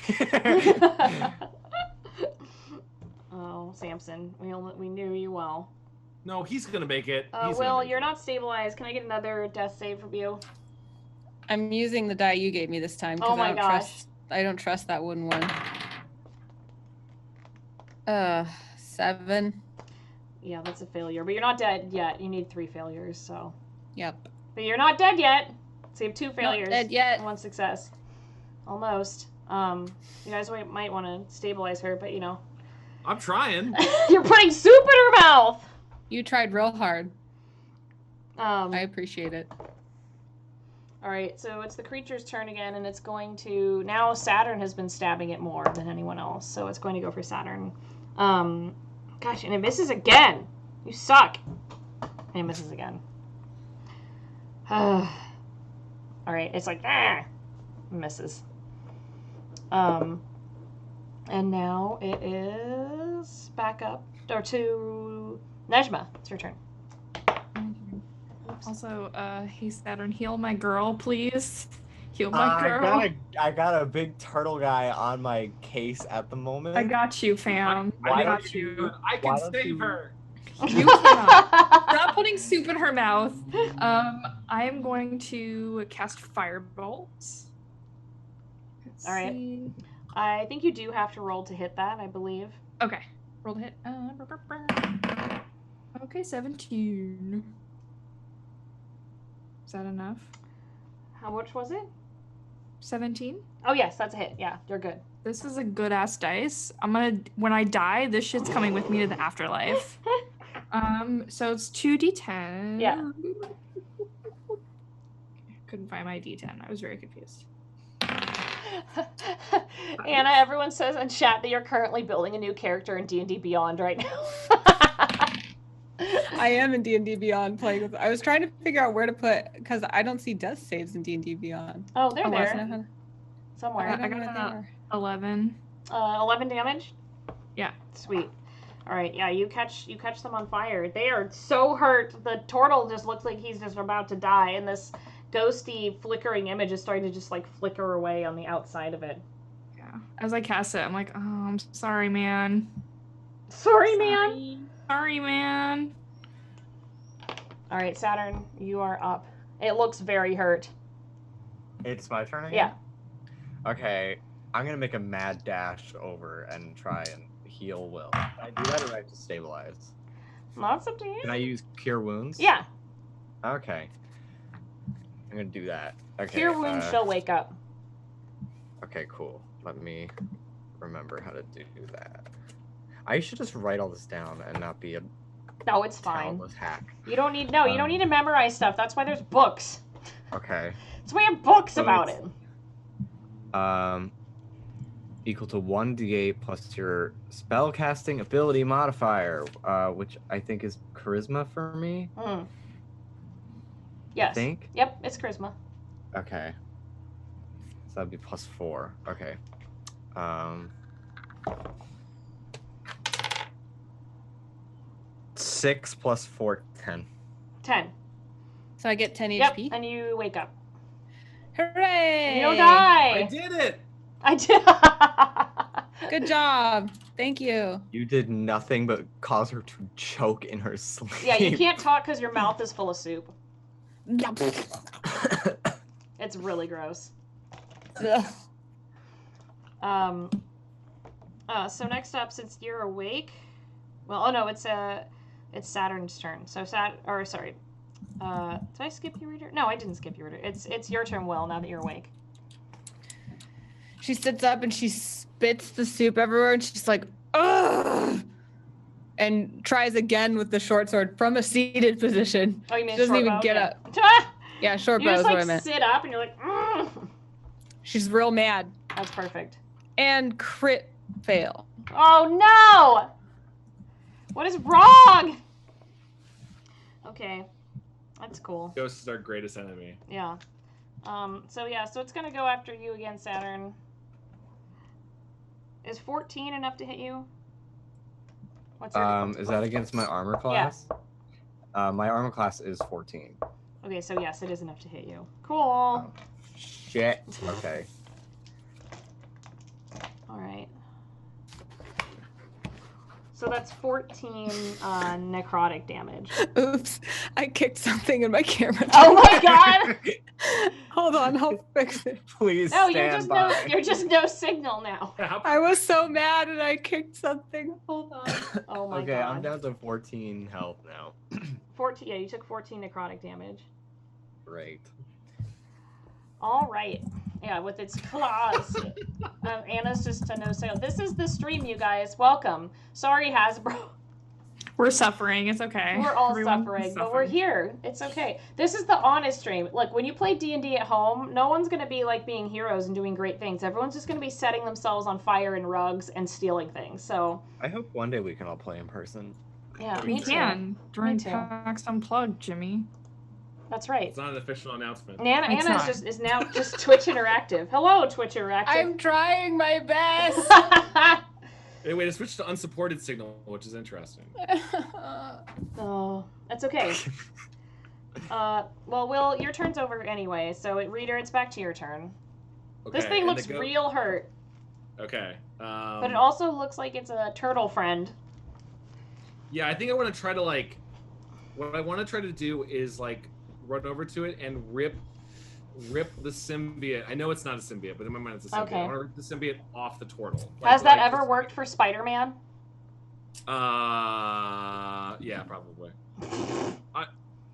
Oh, Samson, we knew you well. No, he's gonna make it. Will, you're not stabilized. Can I get another death save from you? I'm using the die you gave me this time. Oh my gosh. I don't trust that wooden one. 7. Yeah, that's a failure. But you're not dead yet. You need 3 failures, so. Yep. But you're not dead yet. So you have 2 failures. Not dead yet. 1 success. Almost. You guys might want to stabilize her, but I'm trying. You're putting soup in her mouth! You tried real hard. I appreciate it. Alright, so it's the creature's turn again, and it's going to... Now Saturn has been stabbing it more than anyone else, so it's going to go for Saturn. Gosh, and it misses again! You suck! And it misses again. Alright, it's misses. And now it is back up to Nejma. It's your turn. Also, hey Saturn, heal my girl, please. Heal my girl. I got a big turtle guy on my case at the moment. I got you, fam. I got you. I can save her. You cannot. Stop putting soup in her mouth. I am going to cast firebolts. All right. I think you do have to roll to hit that, I believe. Okay. Roll to hit. Okay, 17. Is that enough? How much was it? 17. Oh yes, that's a hit. Yeah, you're good. This is a good ass dice. When I die, this shit's coming with me to the afterlife. So it's 2d10. Yeah. Couldn't find my d10. I was very confused. Anna, everyone says in chat that you're currently building a new character in D&D Beyond right now. I am in D&D Beyond playing with. I was trying to figure out where to put because I don't see death saves in D&D Beyond. Oh, they're Unless there. Somewhere. I got 11. 11 damage? Yeah. Sweet. All right, yeah, you catch them on fire. They are so hurt. The turtle just looks like he's just about to die, and this ghosty flickering image is starting to just like flicker away on the outside of it. Yeah. As I cast it, I'm like, oh, I'm sorry, man. Sorry, man. Sorry, man. All right, Saturn, you are up. It looks very hurt. It's my turn again? Yeah. Okay, I'm gonna make a mad dash over and try and heal Will. Can I do that, or do I have to stabilize? That's up to you. Can I use Cure Wounds? Yeah. Okay. I'm gonna do that. Okay. Cure Wounds, she'll wake up. Okay, cool. Let me remember how to do that. I should just write all this down and not be a No, it's fine. talentless hack. You don't need you don't need to memorize stuff. That's why there's books. Okay. That's why we have books So about it. Equal to 1d8 plus your spellcasting ability modifier, which I think is charisma for me. Mm. Yes. I think? Yep, it's charisma. Okay. So that'd be plus 4. Okay. 6 plus 4, 10. 10. So I get 10 Yep, HP. and you wake up. Hooray! You don't die. I did it. I did. Good job. Thank you. You did nothing but cause her to choke in her sleep. Yeah, you can't talk because your mouth is full of soup. It's really gross. So next up, since you're awake, well, oh no, it's Saturn's turn. So did I skip your reader? No, I didn't skip your reader. It's your turn, Will. Now that you're awake. She sits up and she spits the soup everywhere, and she's like, ugh! And tries again with the short sword from a seated position. Oh, you mean she doesn't short even bow? get Yeah. up. Yeah, short You bow just is what I like meant. sit up and you're like, ugh. She's real mad. That's perfect. And crit fail. Oh no! What is wrong? Okay, that's cool. Ghost is our greatest enemy. Yeah. So it's gonna go after you again, Saturn. Is 14 enough to hit you? What's your Is that against my armor class? Yeah. My armor class is 14. Okay, so yes, it is enough to hit you. Cool. Oh, shit. Okay. All right. So that's 14 necrotic damage. Oops. I kicked something in my camera. Oh my god! Hold on, I'll fix it. Please No, stand by. you're just no signal now. I was so mad and I kicked something. Hold on. Oh my god. Okay, I'm down to 14 health now. 14. Yeah, you took 14 necrotic damage. Great. All right. Yeah, with its claws. Anna's just a no sale. This is the stream, you guys. Welcome. Sorry, Hasbro. We're suffering. It's okay. We're all Everyone's suffering, but we're here. It's okay. This is the honest stream. Look, when you play D&D at home, no one's going to be like being heroes and doing great things. Everyone's just going to be setting themselves on fire in rugs and stealing things. So I hope one day we can all play in person. yeah, We me too. can during Me too. PAX Unplugged, Jimmy. That's right. It's not an official announcement. Anna is now just Twitch Interactive. Hello, Twitch Interactive. I'm trying my best. Anyway, to switch to unsupported signal, which is interesting. Oh, that's okay. Well, Will, your turn's over anyway, so Reader, it's back to your turn. Okay, This thing and looks real hurt, Okay. but it also looks like it's a turtle friend. Yeah, I think I want to try to like. What I want to try to do is like run over to it and rip the symbiote. I know it's not a symbiote, but in my mind it's a symbiote. Okay. I want to rip the symbiote off the turtle. Has that ever worked for Spider-Man? Yeah, probably.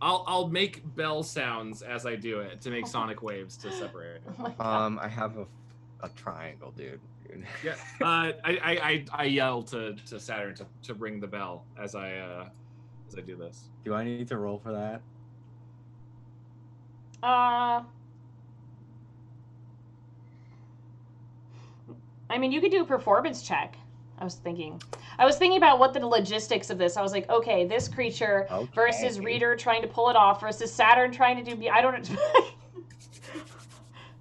I'll make bell sounds as I do it to make sonic waves to separate it. I have a triangle, dude. Yeah. I yell to Saturn to ring the bell as I do this. Do I need to roll for that? I mean, you could do a performance check. I was thinking about what the logistics of this. I was like, okay, this creature versus Reader trying to pull it off versus Saturn trying to do. I don't.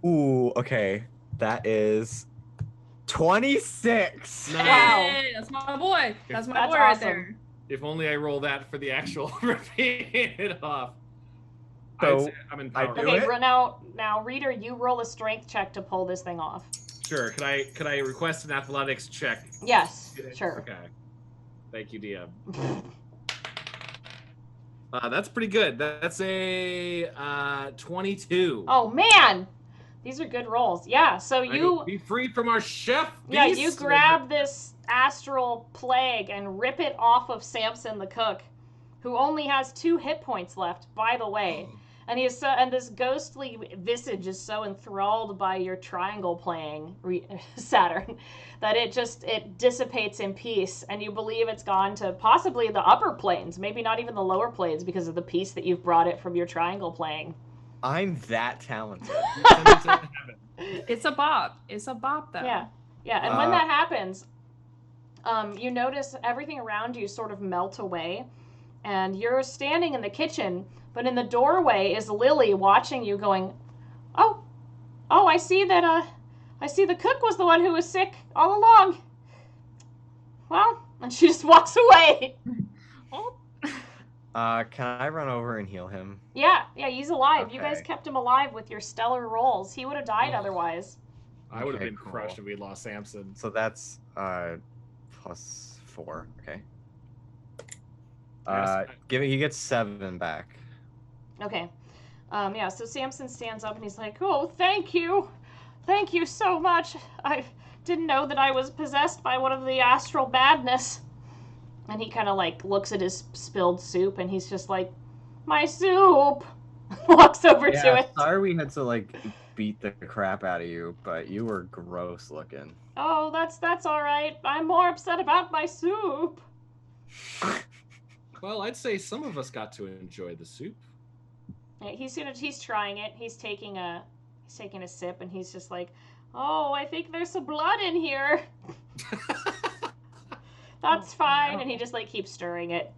Ooh, okay. That is 26. Nice. Wow. That's my boy. That's my That's boy right awesome. there. If only I roll that for the actual ripping it off. So, I'm in I power. do Okay, it? now, Reader, you roll a strength check to pull this thing off. Sure. Could I request an athletics check? Yes, sure. Okay. Thank you, DM. That's pretty good. That's a 22. Oh man, these are good rolls. Yeah, so you be free from our chef. Yeah, beast. you grab this astral plague and rip it off of Samson the cook, who only has 2 hit points left, by the way. And he is and this ghostly visage is so enthralled by your triangle playing, Saturn, that it dissipates in peace, and you believe it's gone to possibly the upper planes, maybe not even the lower planes, because of the peace that you've brought it from your triangle playing. I'm that talented. It's a bop. It's a bop, though. Yeah, and when that happens, you notice everything around you sort of melt away, and you're standing in the kitchen, but in the doorway is Lily watching you going, oh, I see that, I see the cook was the one who was sick all along. Well, and she just walks away. Oh. Can I run over and heal him? Yeah, he's alive. Okay. You guys kept him alive with your stellar rolls. He would have died otherwise. I would have Okay, been cool. crushed if we lost Samson. So that's +4. Okay. He gets 7 back. Okay. So Samson stands up and he's like, oh, thank you. Thank you so much. I didn't know that I was possessed by one of the astral badness. And he kind of like looks at his spilled soup and he's just like, my soup. Walks over to it. Sorry we had to like beat the crap out of you, but you were gross looking. Oh, that's all right. I'm more upset about my soup. Well, I'd say some of us got to enjoy the soup. He's trying it. He's taking a sip and he's just like, oh, I think there's some blood in here. That's fine. And he just like keeps stirring it.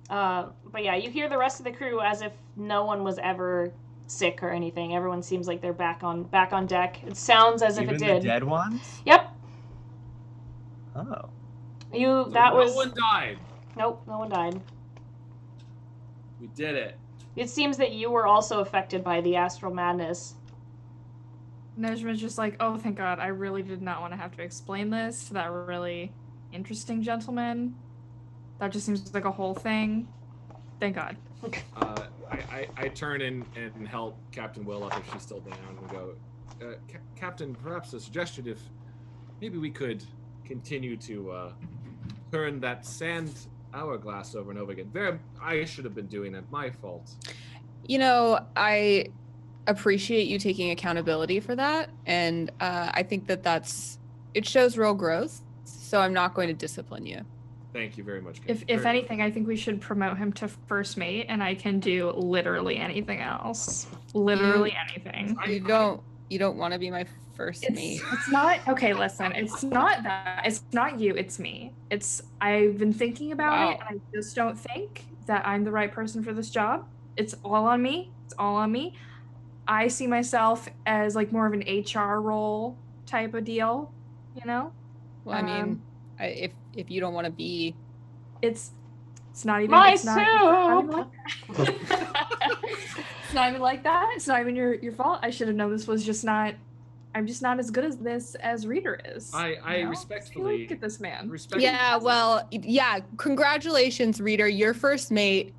But yeah, you hear the rest of the crew as if no one was ever sick or anything. Everyone seems like they're back on deck. It sounds as if it did. Even the dead ones? Yep. Oh. No one died. Nope, no one died. We did it. It seems that you were also affected by the astral madness. Nejma's just like, oh, thank God. I really did not want to have to explain this to that really interesting gentleman. That just seems like a whole thing. Thank God. I turn and help Captain Will up if she's still down and go, Captain, perhaps a suggestion if maybe we could continue to turn that sand hourglass over and over again. I should have been doing it. My fault. You know, I appreciate you taking accountability for that, and I think it shows real growth. So I'm not going to discipline you. Thank you very much. If anything, I think we should promote him to first mate, and I can do literally anything else. Literally anything. You don't want to be my first mate. It's not okay. Listen, it's not that. It's not you. It's me. I've been thinking about it, and I just don't think that I'm the right person for this job. It's all on me. It's all on me. I see myself as like more of an HR role type of deal, you know. Well, I mean, if you don't want to be, it's not even my it's soup. It's not even like that. It's not even your fault. I should have known this was just not. I'm just not as good as this as Reader is. I respectfully look at this man. Yeah, well, yeah. Congratulations, Reader. Your first mate.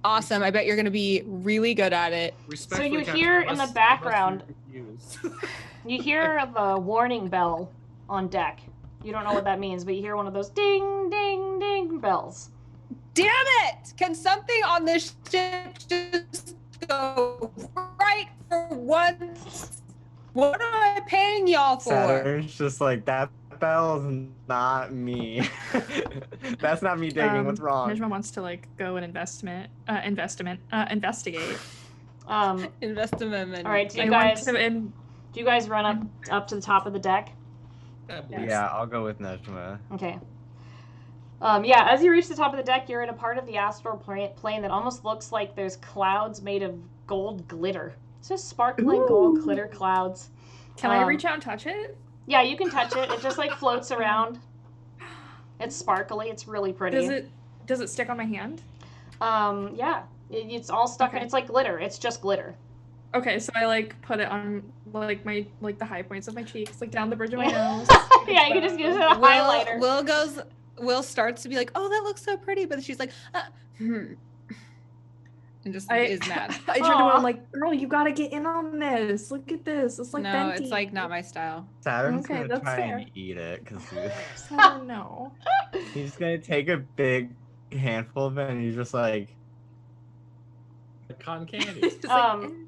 Awesome. I bet you're going to be really good at it. So you hear in the background, you hear the warning bell on deck. You don't know what that means, but you hear one of those ding, ding, ding bells. damn it! Can something on this ship just go right for once? What am I paying y'all for? Saturn's just like, that bell's not me. That's not me digging. What's wrong? Nejma wants to like go and investigate. Investment. All right, do you guys run up to the top of the deck? Yeah, I'll go with Nejma. Okay. Yeah, as you reach the top of the deck, you're in a part of the astral plane that almost looks like there's clouds made of gold glitter. It's just sparkling gold glitter clouds. Can I reach out and touch it? Yeah, you can touch it. It just like floats around. It's sparkly. It's really pretty. Does it stick on my hand? Yeah. It's all stuck. Okay. It's like glitter. It's just glitter. Okay, so I like put it on like the high points of my cheeks, like down the bridge of my nose. Yeah, you can just use it as a highlighter. Will starts to be like, oh, that looks so pretty, but she's like, and just is mad. I turned to her, I'm like, girl, you gotta get in on this. Look at this. It's like no, venti. It's like not my style. Saturn's gonna try and eat it because Saturn, no. He's gonna take a big handful of it and he's just like cotton candy.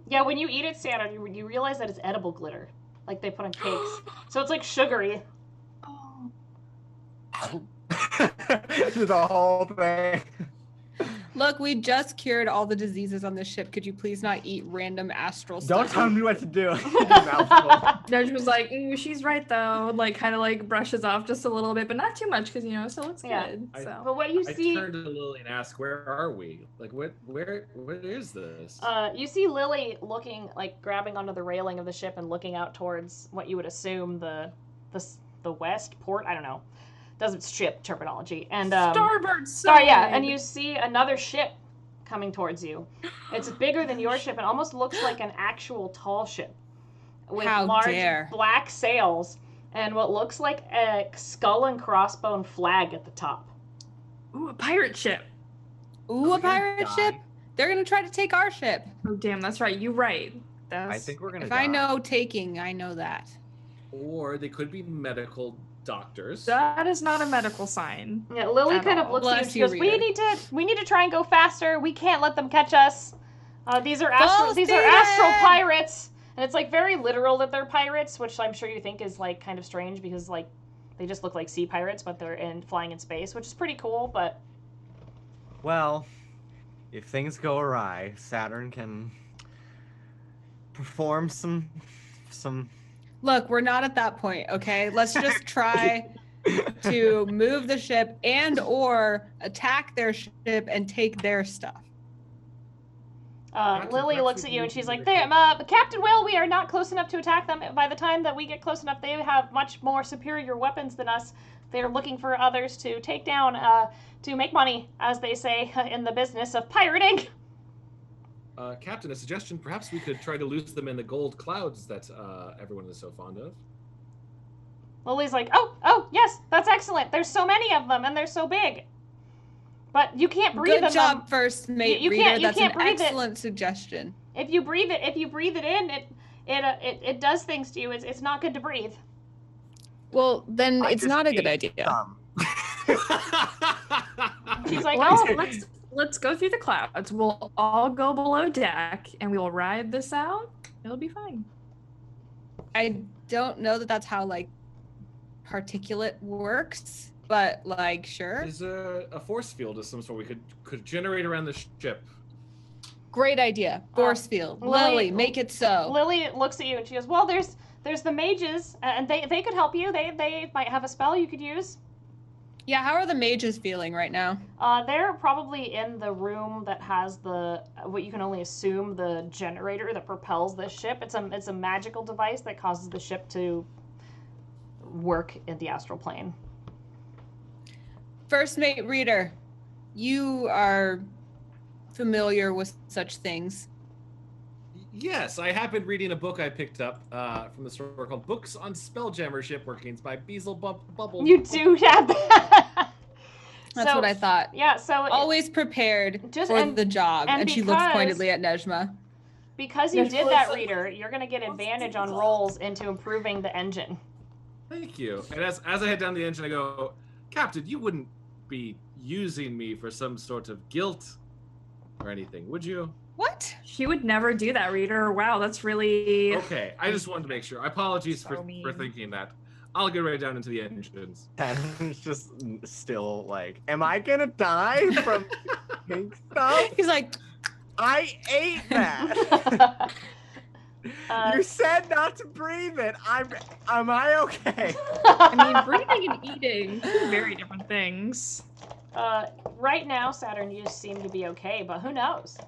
Yeah, when you eat it, Saturn, you realize that it's edible glitter, like they put on cakes. So it's like sugary. The whole thing. Look, we just cured all the diseases on this ship. Could you please not eat random astral stuff? Don't tell me what to do. Judge was like, she's right though. Like, kind of like brushes off just a little bit, but not too much because it still looks good. So. But what you see, I turned to Lily and asked, "Where are we? Like, what is this?" You see Lily looking, like, grabbing onto the railing of the ship and looking out towards what you would assume the west port. I don't know. Doesn't ship terminology. And starboard side. Sorry, yeah. And you see another ship coming towards you. It's bigger than your ship and almost looks like an actual tall ship with large black sails and what looks like a skull and crossbone flag at the top. Ooh, a pirate ship. Ooh, a pirate ship? They're gonna try to take our ship. Oh, damn, that's right. You're right. I think we're gonna die. I know taking, I know that. Or they could be medical doctors. That is not a medical sign. Yeah, Lily kind of looks at you and she goes, we need to try and go faster. We can't let them catch us. These are astral pirates. And it's like very literal that they're pirates, which I'm sure you think is like kind of strange because like they just look like sea pirates, but they're flying in space, which is pretty cool, but well, if things go awry, Saturn can perform some Look, we're not at that point, okay? Let's just try to move the ship and or attack their ship and take their stuff. Lily looks at you and she's like, Captain Will, we are not close enough to attack them. By the time that we get close enough, they have much more superior weapons than us. They're looking for others to take down to make money, as they say, in the business of pirating. Captain, a suggestion. Perhaps we could try to lose them in the gold clouds that everyone is so fond of. Lily's like, oh, yes, that's excellent. There's so many of them, and they're so big. But you can't breathe them. Good job, first mate reader. That's an excellent suggestion. If you breathe it in, it does things to you. It's not good to breathe. Well, then it's not a good idea. She's like, let's go through the clouds. We'll all go below deck and we will ride this out. It'll be fine. I don't know that that's how like particulate works, but like sure. There's a force field of some sort we could generate around the ship. Great idea. Force field. Lily, make it so. Lily looks at you and she goes, well, there's the mages and they could help you. They might have a spell you could use. Yeah, how are the mages feeling right now? They're probably in the room that has what you can only assume the generator that propels this ship. It's a magical device that causes the ship to work in the astral plane. First mate reader, you are familiar with such things. Yes, I have been reading a book I picked up from the store called Books on Spelljammer Ship Workings by Beazle Bubble. You do have that. That's what I thought. Yeah, so always prepared for the job. And she looks pointedly at Nejma. Because you did that, reader, you're going to get advantage on rolls into improving the engine. Thank you. And as I head down the engine, I go, Captain, you wouldn't be using me for some sort of guilt or anything, would you? What? She would never do that, Reader. Wow, that's really... Okay, I just wanted to make sure. Apologies So for mean. thinking that. I'll get right down into the engines. Tanner's just still like, am I gonna die from pink stuff? He's like, I ate that. You said not to breathe it. Am I okay? I mean, breathing and eating, two very different things. Right now, Saturn, you seem to be okay, but who knows?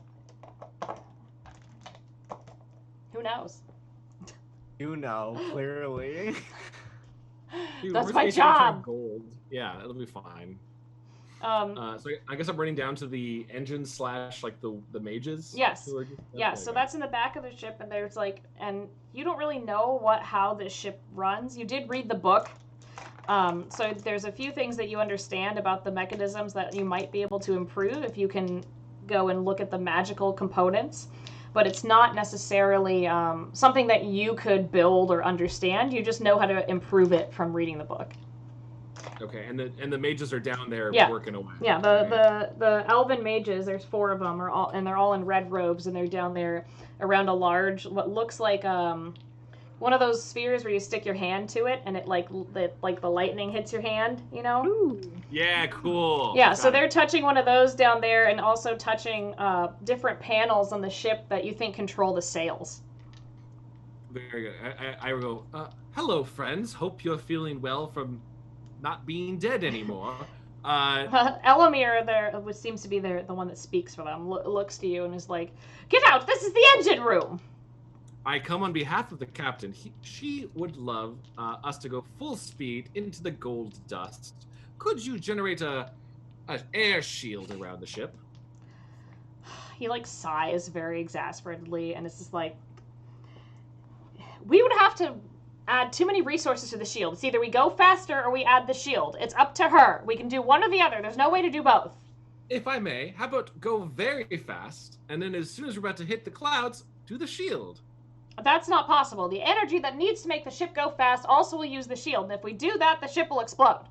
Who knows? You know, clearly. Dude, That's worst my case, I'm turning job. Gold. Yeah, it'll be fine. Um, So I guess I'm running down to the engines / like the mages. Yes. who are- yeah, okay, so okay. that's in the back of the ship, and there's like, and you don't really know how this ship runs. You did read the book. So there's a few things that you understand about the mechanisms that you might be able to improve if you can go and look at the magical components. But it's not necessarily something that you could build or understand. You just know how to improve it from reading the book. Okay, and the mages are down there Yeah. working away. Yeah, Okay. the elven mages, there's 4 of them, they're all in red robes, and they're down there around a large, what looks like one of those spheres where you stick your hand to it, and it like the lightning hits your hand, you know? Ooh. Yeah, cool. Yeah, Got so it. they're touching one of those down there, and also touching different panels on the ship that you think control the sails. Very good. I will go, hello, friends. Hope you're feeling well from not being dead anymore. Elamir, there, which seems to be the one that speaks for them, looks to you and is like, "Get out! This is the engine room!" I come on behalf of the captain. She would love us to go full speed into the gold dust. Could you generate an air shield around the ship? He like sighs very exasperatedly, and it's just like, we would have to add too many resources to the shield. It's either we go faster or we add the shield. It's up to her. We can do one or the other. There's no way to do both. If I may, how about go very fast, and then as soon as we're about to hit the clouds, do the shield? That's not possible. The energy that needs to make the ship go fast also will use the shield, and if we do that, the ship will explode.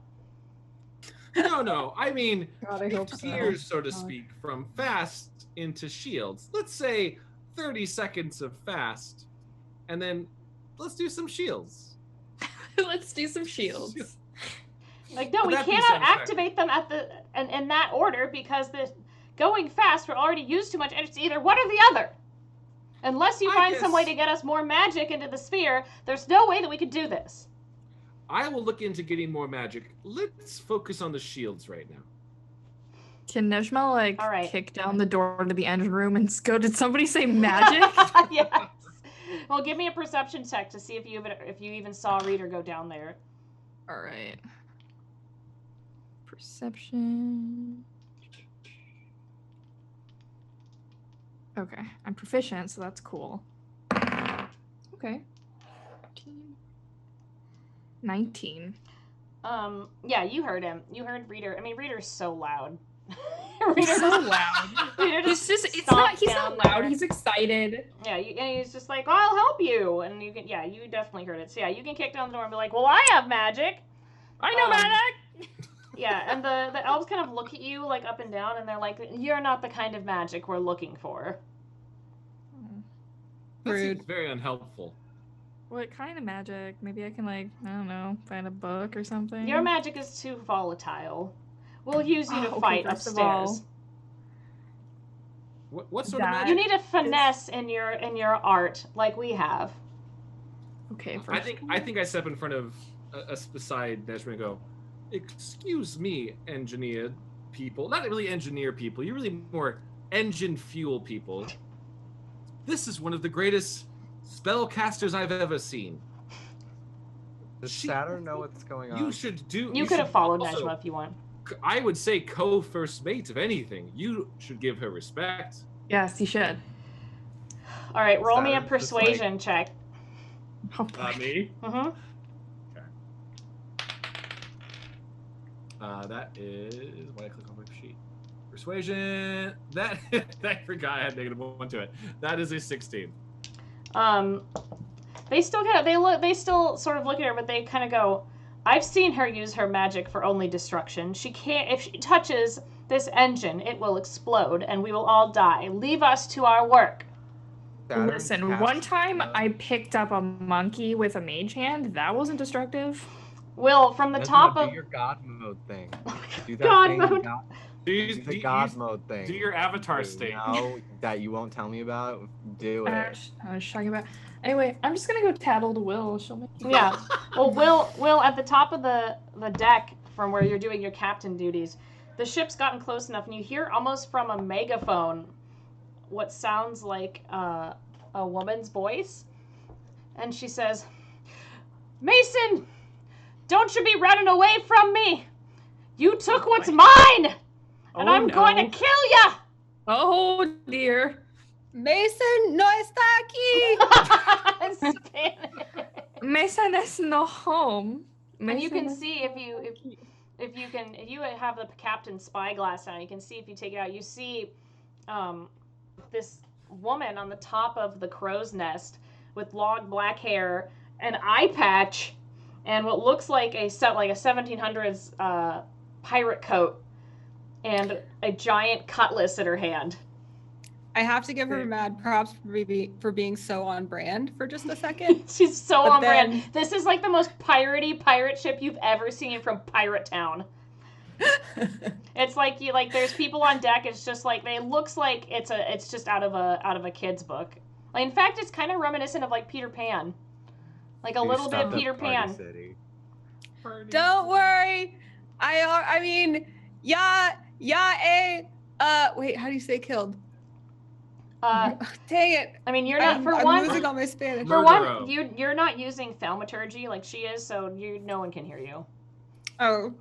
No, I mean, God, I hope so. steers, so to speak, from fast into shields. Let's say 30 seconds of fast, and then let's do some shields. Let's do some shields. Like, no, Would we that be cannot satisfactory? activate them in that order, because the going fast will already use too much energy. It's either one or the other. Unless you I find some way guess- to get us more magic into the sphere, there's no way that we could do this. I will look into getting more magic. Let's focus on the shields right now. Can Nejma like All right. kick down the door to the engine room and go? Did somebody say magic? Yes. Well, give me a perception check to see if you even saw Reader go down there. All right. Perception. Okay, I'm proficient, so that's cool. Okay. 19. Yeah, you heard him. You heard Reader. I mean, Reader's so loud. He's so loud. Reader He's just, it's stomped not, he's down not loud, there. he's excited. Yeah, and he's just like, oh, I'll help you. And you can, yeah, you definitely heard it. So yeah, you can kick down the door and be like, well, I have magic. I know magic! Yeah, and the elves kind of look at you like up and down, and they're like, you're not the kind of magic we're looking for. That Rude. seems very unhelpful. What kind of magic? Maybe I can like, I don't know, find a book or something? Your magic is too volatile. We'll use you to Okay, fight first of upstairs. all, What sort of That- magic? You need a finesse in your art, like we have. okay, first. I think I step in front of us beside Nejma and go, excuse me, engineer people. Not really engineer people. You're really more engine fuel people. This is one of the greatest spellcasters I've ever seen. Does Saturn know what's going on? You should do. You could have followed also- Nejma if you want. I would say co-first mate, if anything. You should give her respect. Yes, you should. All right, roll me a Saturn, just like- persuasion check. Oh, boy. Me? Mm-hmm. That is when I click on my sheet. Persuasion. That I forgot I had -1 to it. That is a 16. They still kind of they still sort of look at her, but they kind of go, I've seen her use her magic for only destruction. She can't. If she touches this engine, it will explode, and we will all die. Leave us to our work. Listen, one time I picked up a monkey with a mage hand. That wasn't destructive. Will, from the top of... Do your god mode thing. Do that God thing. mode. Do the god mode thing. Do your avatar state. No, that you won't tell me about. Do it. I was talking about... Anyway, I'm just gonna go tattle to Will. She'll make me... Yeah. Well, Will, at the top of the deck from where you're doing your captain duties, the ship's gotten close enough, and you hear almost from a megaphone what sounds like a woman's voice. And she says, Mason, don't you be running away from me. You took what's mine, and I'm going to kill ya. Oh, dear. Mason, no está aquí. Mason is no home. And you can see if you have the captain's spyglass on, you can see if you take it out, you see this woman on the top of the crow's nest with long black hair, an eye patch, and what looks like a 1700s pirate coat, and a giant cutlass in her hand. I have to give her mad props for being so on brand for just a second. She's so on brand. This is like the most piratey pirate ship you've ever seen from Pirate Town. It's like there's people on deck. It's just like it looks like it's just out of a kid's book. Like, in fact, it's kind of reminiscent of like Peter Pan, like a little bit Peter Pan. Don't worry. I mean, wait, how do you say killed? Dang it! I mean, you're not I'm losing all my Spanish. For one, you're not using thaumaturgy like she is, so no one can hear you. Oh.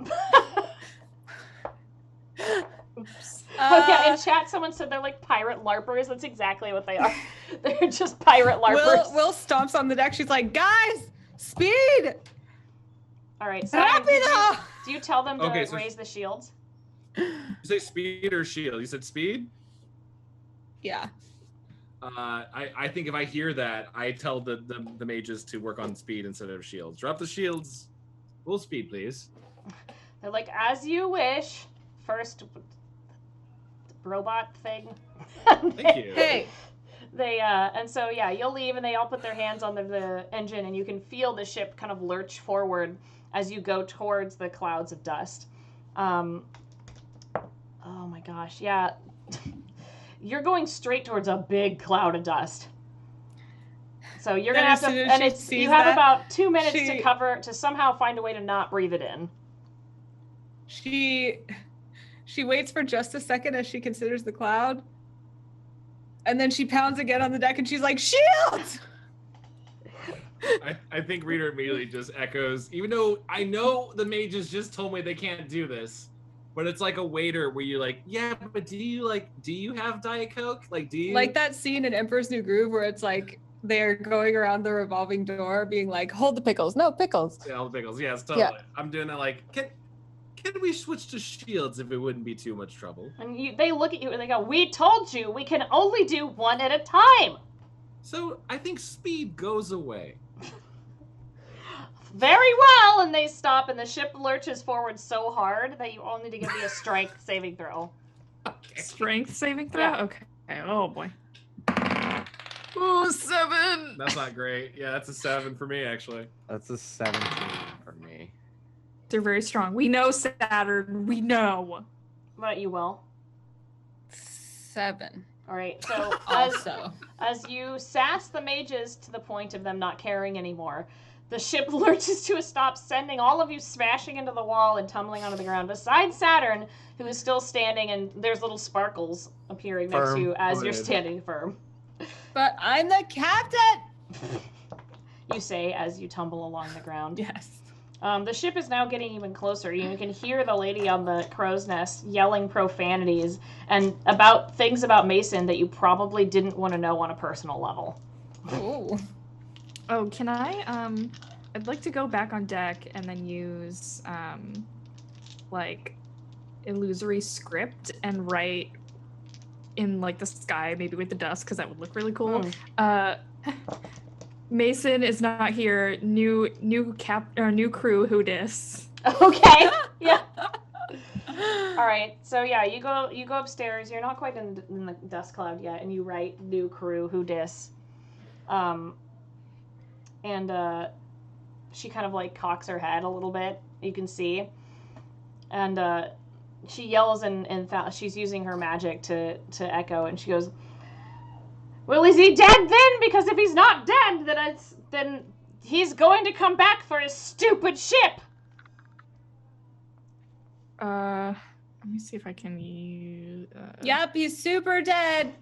Oops. Yeah, in chat someone said they're like pirate larpers. That's exactly what they are. They're just pirate larpers. Will stomps on the deck. She's like, guys, speed! All right, so do you tell them to raise the shields? You say speed or shield? You said speed? Yeah. I think if I hear that, I tell the mages to work on speed instead of shields. Drop the shields. Full speed, please. They're like, as you wish. First robot thing. Thank you. Hey. They and so yeah, you'll leave and they all put their hands on the engine and you can feel the ship kind of lurch forward as you go towards the clouds of dust. Oh my gosh, yeah. You're going straight towards a big cloud of dust. So you're gonna have to, and you have about 2 minutes to somehow find a way to not breathe it in. She waits for just a second as she considers the cloud, and then she pounds again on the deck, and she's like, "Shields!" I think Reader immediately just echoes, even though I know the mages just told me they can't do this. But it's like a waiter where you're like, yeah, but do you have Diet Coke? Like, do you like that scene in Emperor's New Groove where it's like they're going around the revolving door being like, hold the pickles. No, pickles. Yeah, all the pickles. Yes, totally. Yeah. I'm doing it like, can we switch to shields if it wouldn't be too much trouble? And they look at you and they go, we told you we can only do one at a time. So I think speed goes away. Very well, and they stop, and the ship lurches forward so hard that you all need to give me a strength saving throw. Okay. Strength saving throw? Yeah. Okay. Oh, boy. Ooh, 7! That's not great. Yeah, that's a 7 for me, actually. That's a 17 for me. They're very strong. We know, Saturn. We know. What about you, Will? 7. All right, so as you sass the mages to the point of them not caring anymore, the ship lurches to a stop, sending all of you smashing into the wall and tumbling onto the ground, besides Saturn, who is still standing, and there's little sparkles appearing next to you as you're standing firm. But I'm the captain! You say as you tumble along the ground. Yes. The ship is now getting even closer. You can hear the lady on the crow's nest yelling profanities and things about Mason that you probably didn't want to know on a personal level. Ooh. Oh, can I, I'd like to go back on deck and then use, like, illusory script and write in, like, the sky, maybe with the dust, because that would look really cool. Mason is not here. New crew. Who dis? Okay. Yeah. All right. So yeah, you go upstairs. You're not quite in the dust cloud yet, and you write new crew who dis. And she kind of like cocks her head a little bit. You can see, and she yells and she's using her magic to echo, and she goes, "Well, is he dead then? Because if he's not dead, then he's going to come back for his stupid ship." Let me see if I can use. Yep, he's super dead.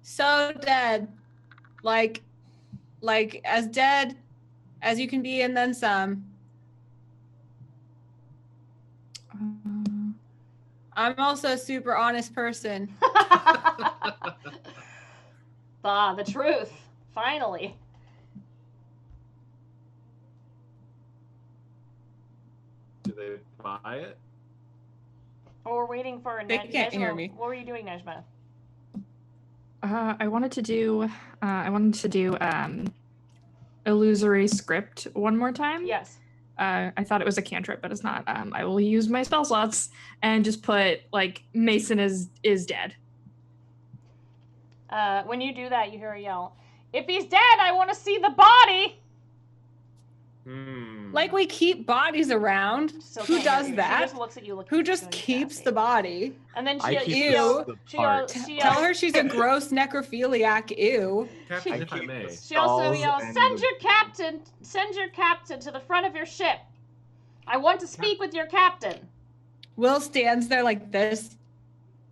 So dead. Like as dead as you can be, and then some. I'm also a super honest person. The truth, finally. Do they buy it? Oh, we're waiting for They can't hear me. What were you doing, Nejma? I wanted to do illusory script one more time. Yes. I thought it was a cantrip, but it's not. I will use my spell slots and just put like Mason is dead. When you do that, you hear a yell. "If he's dead, I want to see the body." Like we keep bodies around. Who does that? She just looks at you. Who just keeps the body? And then I keep ew. Tell her she's a gross necrophiliac. Ew. Captain, if I may. She also yells, "Send your captain to the front of your ship. I want to speak with your captain." Will stands there like this,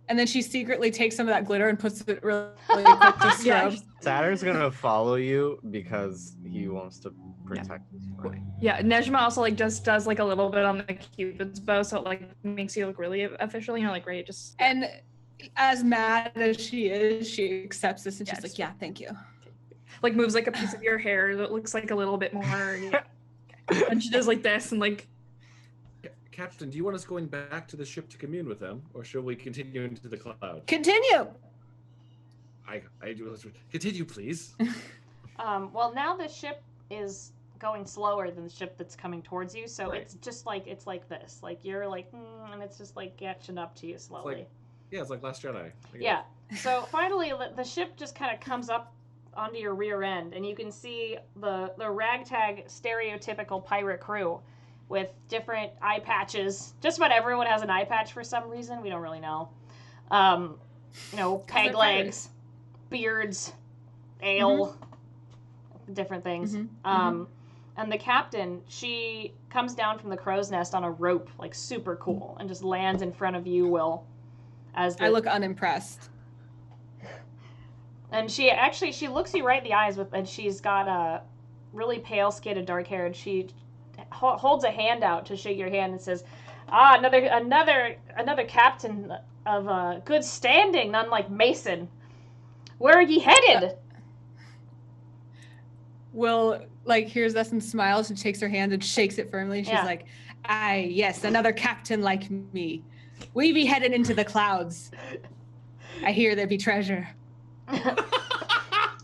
and then she secretly takes some of that glitter and puts it really quick to scrub. Saturn's gonna follow you because he wants to protect his friend. Yeah, Nejma also like just does like a little bit on the Cupid's bow, so it like makes you look really official. You know, like right, just. And as mad as she is, she accepts this and she's like, "Yeah, thank you." Like moves like a piece of your hair that looks like a little bit more. Yeah. And she does like this and like. Captain, do you want us going back to the ship to commune with them, or shall we continue into the cloud? Continue. I do. Continue, please. Well, now the ship is going slower than the ship that's coming towards you, so Right. it's like this. Like you're like, and it's just like catching up to you slowly. It's like Last Jedi. Yeah. So finally, the ship just kind of comes up onto your rear end, and you can see the ragtag stereotypical pirate crew with different eye patches. Just about everyone has an eye patch for some reason. We don't really know. Peg legs, beards, ale, different things. And the captain, she comes down from the crow's nest on a rope, like super cool, and just lands in front of you, Will. I look unimpressed. And she looks you right in the eyes and she's got a really pale skin and dark hair, and she holds a hand out to shake your hand and says, another captain of good standing, none like Mason. Where are ye headed? Will hears us and smiles and shakes her hand and shakes it firmly. She's like, "Aye, yes, another captain like me. We be headed into the clouds. I hear there be treasure."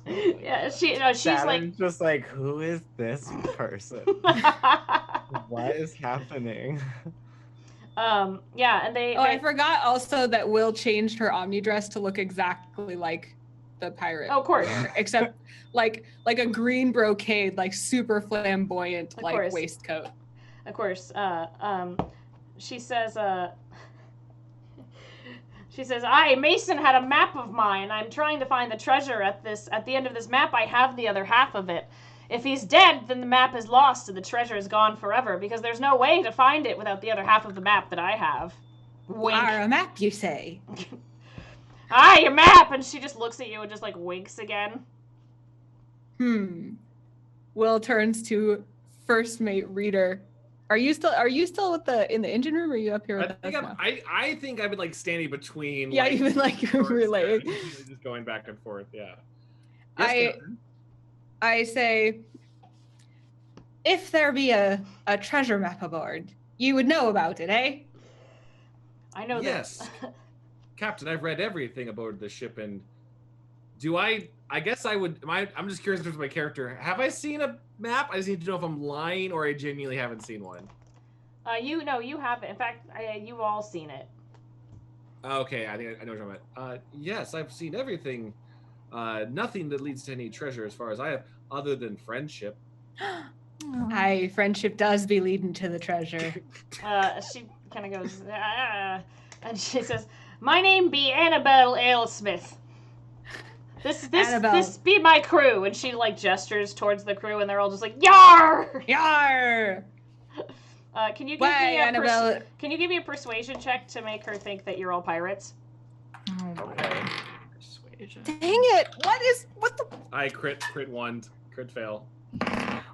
Yeah, she's Saturn's like, just like, who is this person? What is happening? Yeah, and they. I forgot also that Will changed her Omni dress to look exactly like the pirate. Oh, of course. Except like a green brocade, like super flamboyant, Of like course. waistcoat. Of course. She says, "Aye, Mason had a map of mine. I'm trying to find the treasure at the end of this map. I have the other half of it. If he's dead, then the map is lost and the treasure is gone forever, because there's no way to find it without the other half of the map that I have." Wink. A map, you say? "Aye, your map!" And she just looks at you and just like winks again. Will turns to first mate Reader. Are you still in the engine room, or are you up here with us now? I think I've been like standing between. Yeah, you've been you're relaying. Just going back and forth. Yeah. I say, if there be a treasure map aboard, you would know about it, eh? I know Yes. Captain, I've read everything aboard the ship, and Do I guess I would. I'm just curious in terms of my character. Have I seen a map? I just need to know if I'm lying or I genuinely haven't seen one. You haven't. In fact, you've all seen it. Okay, I think I know what you're talking about. Yes, I've seen everything. Nothing that leads to any treasure as far as I have, other than friendship. Hi, friendship does be leading to the treasure. She kind of goes, and she says, "My name be Annabelle Alesmith. This be my crew." And she like gestures towards the crew, and they're all just like, "Yar! Yar!" Can you give me a persuasion check to make her think that you're all pirates? Okay. Persuasion. Dang it! What the? I crit one, crit fail.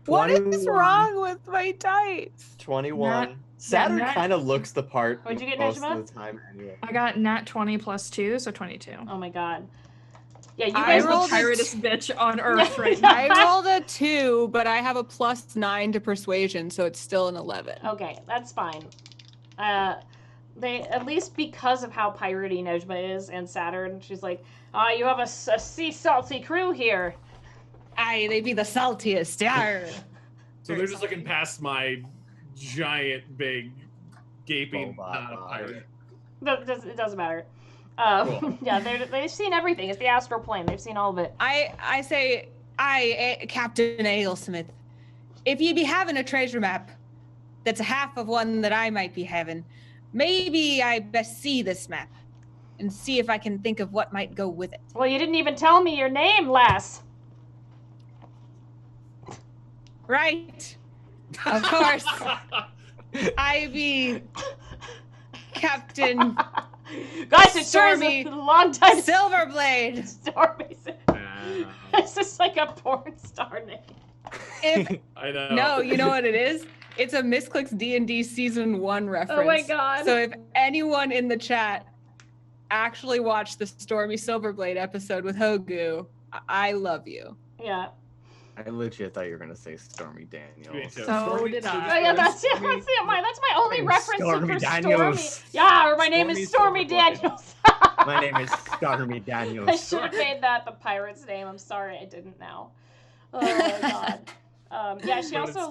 What is wrong with my dice? 21. Saturn kind of looks the part What'd you get, most Najma? of the time anyway. I got nat 20 plus 2, so 22. Oh my god. Yeah, you I'm guys the rolled piratest bitch on earth right now. I rolled a 2, but I have a +9 to persuasion, so it's still an 11. Okay, that's fine. They, at least because of how piratey Nejma is and Saturn, she's like, you have a sea salty crew here. Aye, they be the saltiest. Yar. So they're just looking past my giant, big, gaping pirate. It doesn't matter. Cool. Yeah, they've seen everything. It's the astral plane. They've seen all of it. I say, Captain Alesmith, if ye be having a treasure map that's half of one that I might be having, maybe I best see this map and see if I can think of what might go with it. Well, you didn't even tell me your name, lass. Right. Of course. I be Captain Guys, it sure is Stormy a long time. Silverblade. Stormy. It's just like a porn star name. I know. No, you know what it is? It's a Misclicks D&D Season 1 reference. Oh my god. So if anyone in the chat actually watched the Stormy Silverblade episode with Hogu, I love you. Yeah. I legit thought you were gonna say Stormy Daniels. So did I. Oh yeah, that's my only reference Stormy for Daniels. Stormy. Yeah, or my name is Stormy Silverblade. Daniels. My name is Stormy Daniels. I should have made that the pirate's name. I'm sorry I didn't now. Oh my god. Yeah, she also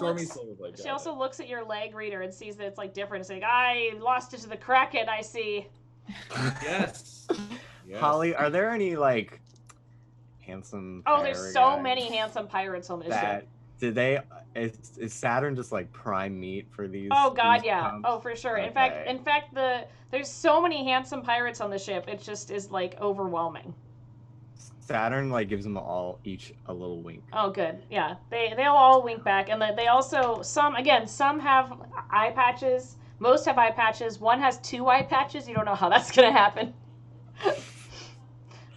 looks at your leg reader and sees that it's like different. It's like, I lost it to the Kraken, I see. Yes. Holly, are there any like handsome there's so many handsome pirates on this ship. Is Saturn just like prime meat for these? Oh god, these yeah. pumps? Oh, for sure. Okay. In fact there's so many handsome pirates on the ship. It just is like overwhelming. Saturn like gives them each a little wink. Oh good. Yeah. They'll all wink back, and they also some have eye patches. Most have eye patches. One has 2 eye patches. You don't know how that's going to happen.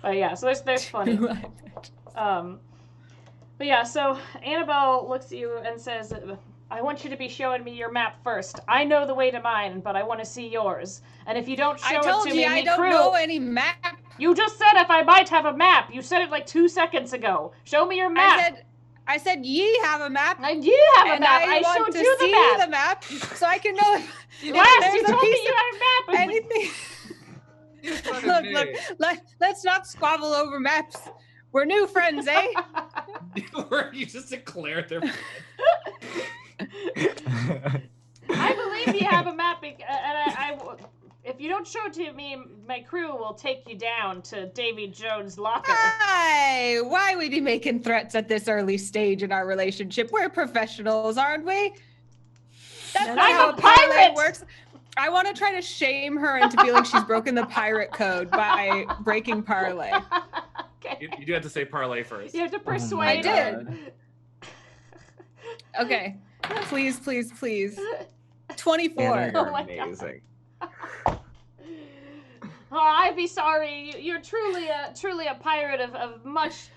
But yeah, so there's funny. But yeah, so Annabelle looks at you and says, I want you to be showing me your map first. I know the way to mine, but I want to see yours. And if you don't show it to me, I don't know any map. You just said if I might have a map. You said it like 2 seconds ago. Show me your map. I said ye have a map. And you have a map. I want showed to you see the map so I can know if Last, you there's a told me piece you of had a map. Look, let's not squabble over maps. We're new friends, eh? You just declared their I believe you have a map, and if you don't show it to me, my crew will take you down to Davy Jones' locker. Hi! Why we be making threats at this early stage in our relationship? We're professionals, aren't we? That's not how a pirate! Parley works. I want to try to shame her into feeling she's broken the pirate code by breaking Parley. Okay. You do have to say parlay first. You have to persuade I her. did. Okay. Please. 24. Anna, Oh you're my amazing. Oh, I'd be sorry. You're truly a pirate of much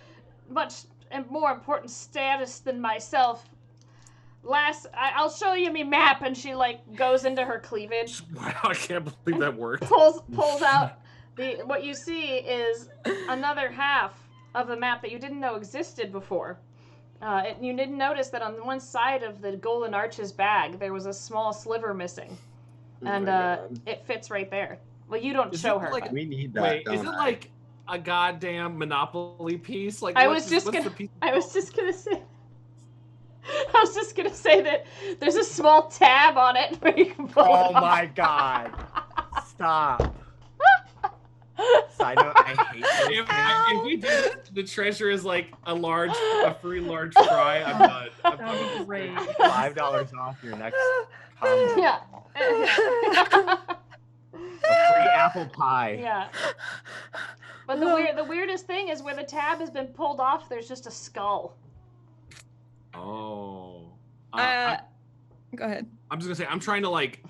and more important status than myself. I'll show you me map, and she like goes into her cleavage. Wow, I can't believe that worked. Pulls out what you see is another half of the map that you didn't know existed before. You didn't notice that on one side of the Golden Arches bag there was a small sliver missing, and it fits right there. Well, you don't show her. Like, We need that. wait, don't is it I? like a goddamn Monopoly piece? Like, I what's was just the gonna piece say. I was just gonna say that there's a small tab on it where you can pull it Oh off. my god. Stop. Side note, I hate those If we do this, the treasure is like a free large fry. I'm done. I'm done with this Great. thing. $5 off your next combo. Yeah. A free apple pie. Yeah. But the weirdest thing is where the tab has been pulled off, there's just a skull. Oh. Go ahead. I'm just gonna say I'm trying to like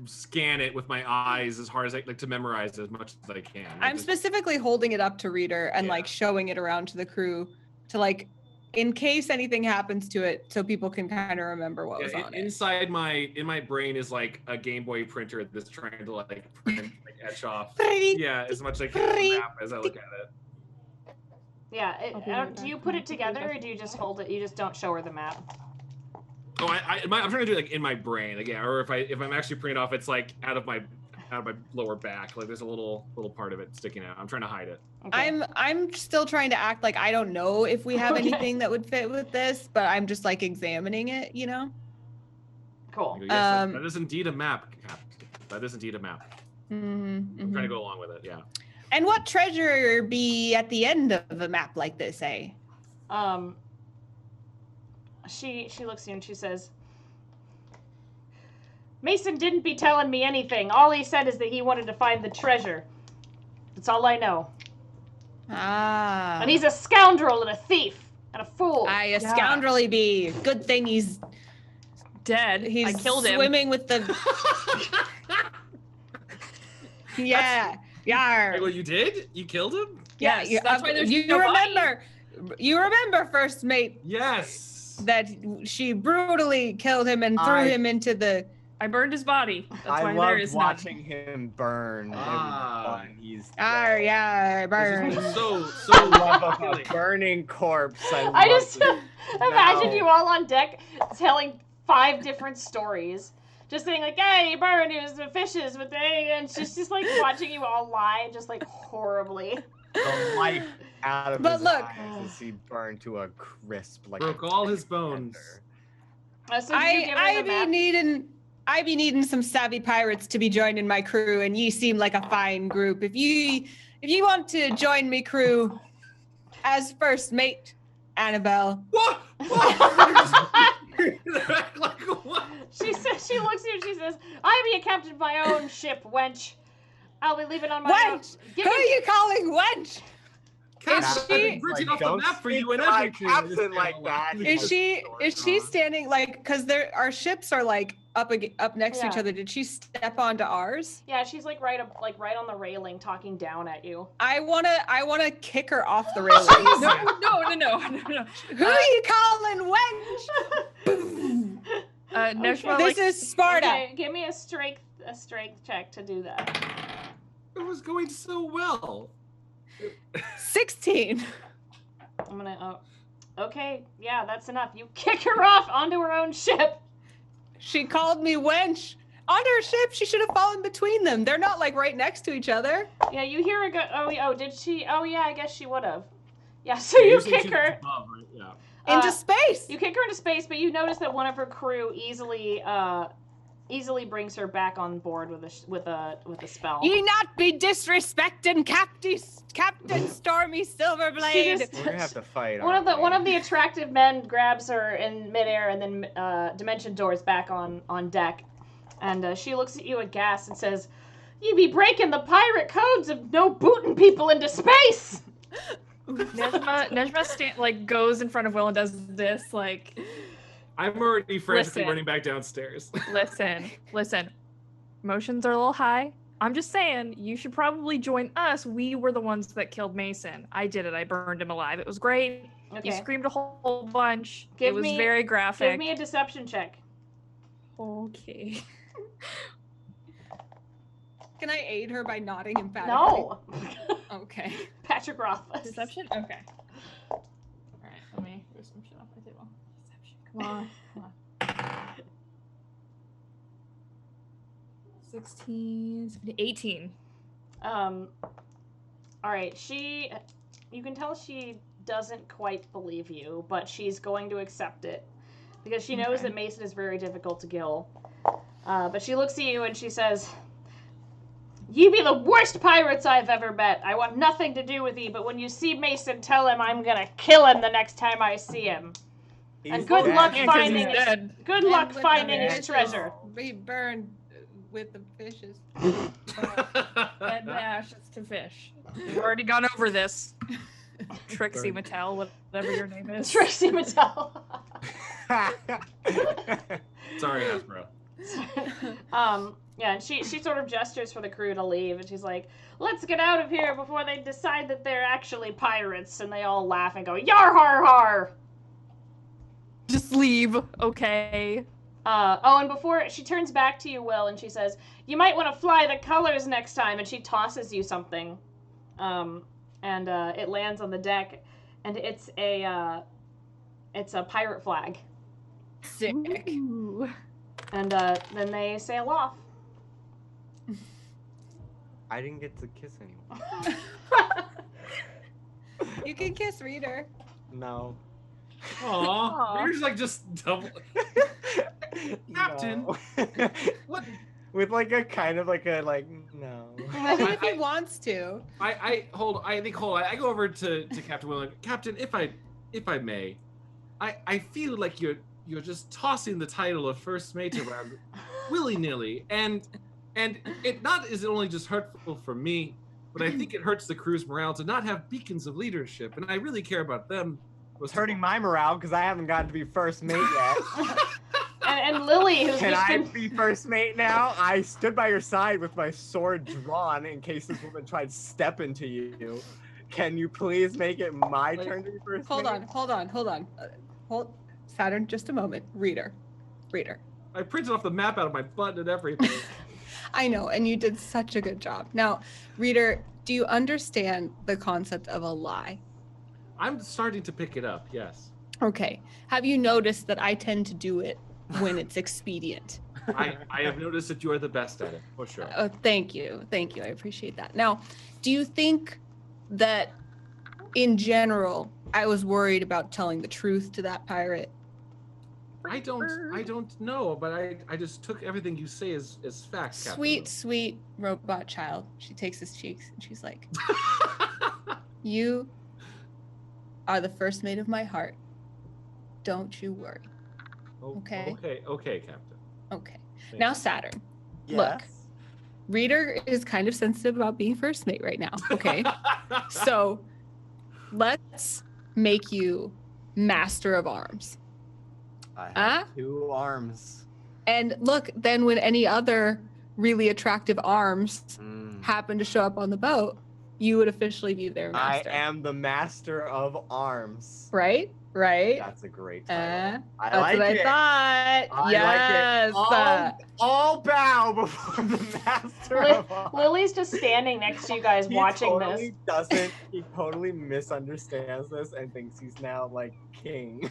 scan it with my eyes as hard as I like to memorize as much as I can. Like, I'm specifically holding it up to reader and like showing it around to the crew to like, in case anything happens to it, so people can kind of remember what was on it. Inside in my brain is like a Game Boy printer that's trying to like print, like etch off. Yeah, as much as I can on the map as I look at it. Yeah. Do you put it together or do you just hold it? You just don't show her the map. Oh, I'm trying to do it like in my brain, like, yeah. Or if I'm actually printing off, it's like out of my lower back. Like there's a little part of it sticking out. I'm trying to hide it. Okay. I'm still trying to act like I don't know if we have anything that would fit with this, but I'm just like examining it, you know? Cool. Yes, that is indeed a map. That is indeed a map. I'm trying to go along with it. Yeah. And what treasure be at the end of a map like this, eh? She looks at you and she says, Mason didn't be telling me anything. All he said is that he wanted to find the treasure. That's all I know. Ah. And he's a scoundrel and a thief and a fool. A scoundrel he be. Good thing he's dead. He's I killed him. Swimming with the. Yeah. Yar. Well, you did? You killed him? Yeah. Yes, that's why there's you no remember. You remember, first mate. Yes. That she brutally killed him and threw him into the. I burned his body. That's why I there is loved watching him burn. Ah. He's burn. So love of a burning corpse. I just imagine you all on deck telling 5 different stories. Just saying like, hey, he burned, he was the fishes with the, and she's just like watching you all lie just like horribly. The life out of But his look, eyes as he burned to a crisp, like broke all his bones. So I be needing some savvy pirates to be joining my crew, and ye seem like a fine group. If you want to join me crew as first mate, Annabelle. What? Like what? She says, she looks at you and she says, I be a captain of my own ship, wench. I'll be leaving on my own. Wench! Who are you calling wench? I've been printing off the map for you and everything. Captain like that. Is she standing like, because our ships are like up next to each other? Did she step onto ours? Yeah, she's like right on the railing, talking down at you. I wanna kick her off the railing. No. Who are you calling wench? Neshma, this is Sparta. Okay, give me a strength check to do that. It was going so well. 16. I'm gonna. Okay, yeah, that's enough. You kick her off onto her own ship. She called me wench. On her ship, she should have fallen between them. They're not like right next to each other. Yeah, you hear her go. Oh, did she? Oh, yeah, I guess she would have. Yeah, so you kick her above, right? Yeah. into space. You kick her into space, but you notice that one of her crew easily brings her back on board with a spell. Ye not be disrespecting Captain Stormy Silverblade. We're gonna have to fight. One of the attractive men grabs her in midair and then dimension doors back on deck, and she looks at you aghast and says, "You be breaking the pirate codes of no booting people into space." Nejma goes in front of Will and does this like. I'm already frantically running back downstairs. Listen. Emotions are a little high. I'm just saying, you should probably join us. We were the ones that killed Mason. I did it. I burned him alive. It was great. Okay. You screamed a whole bunch. It was very graphic. Give me a deception check. Okay. Can I aid her by nodding emphatically? No. Okay. Patrick Rothfuss. Deception? Okay. All right, let me move some shit off my table. Deception. Come on. 16, 17, 18. All right, you can tell she doesn't quite believe you, but she's going to accept it because she knows that Mason is very difficult to kill. But she looks at you and she says, "You be the worst pirates I've ever met. I want nothing to do with you, but when you see Mason, tell him I'm gonna kill him the next time I see him. And good luck finding his treasure." Be burned with the fishes. Add my ashes to fish. We've already gone over this. Trixie Mattel, whatever your name is. Trixie Mattel. Sorry, Hasbro. Yeah, and she sort of gestures for the crew to leave, and she's like, "Let's get out of here before they decide that they're actually pirates." And they all laugh and go, "Yar har har!" Just leave, okay? And before she turns back to you, Will, and she says, "You might want to fly the colors next time." And she tosses you something, and it lands on the deck, and it's a pirate flag. Sick. Ooh. And then they sail off. I didn't get to kiss anyone. You can kiss Reader. No. Aww. You're just double. Captain. No. What? With like a kind of like a no. If he wants to. I go over to Captain Will. Captain, if I may, I feel like you're just tossing the title of first mate around willy-nilly, and is it only just hurtful for me, but I think it hurts the crew's morale to not have beacons of leadership, and I really care about them. It's hurting my morale because I haven't gotten to be first mate yet. and Lily, who's Can I be first mate now? I stood by your side with my sword drawn in case this woman tried to step into you. Can you please make it my turn to be first Hold mate? on. Hold Saturn, just a moment. Reader. I printed off the map out of my butt and everything. I know, and you did such a good job. Now, Reader, do you understand the concept of a lie? I'm starting to pick it up, yes. Okay. Have you noticed that I tend to do it when it's expedient? I have noticed that you are the best at it, for sure. Oh, thank you. I appreciate that. Now, do you think that in general, I was worried about telling the truth to that pirate? I don't know, but I just took everything you say as fact. Sweet robot child. She takes his cheeks and she's like, "You are the first mate of my heart. Don't you worry." Okay? Okay, Captain. Okay. Thank Now, you. Saturn. Yes. Look. Reader is kind of sensitive about being first mate right now. Okay. So let's make you master of arms. I have 2 arms. And look, then when any other really attractive arms happen to show up on the boat, you would officially be their master. I am the master of arms. Right? That's a great title. That's what I thought. Yes. Like it. All bow before the master of arms. Lily's just standing next to you guys watching this. He totally misunderstands this and thinks he's now like king.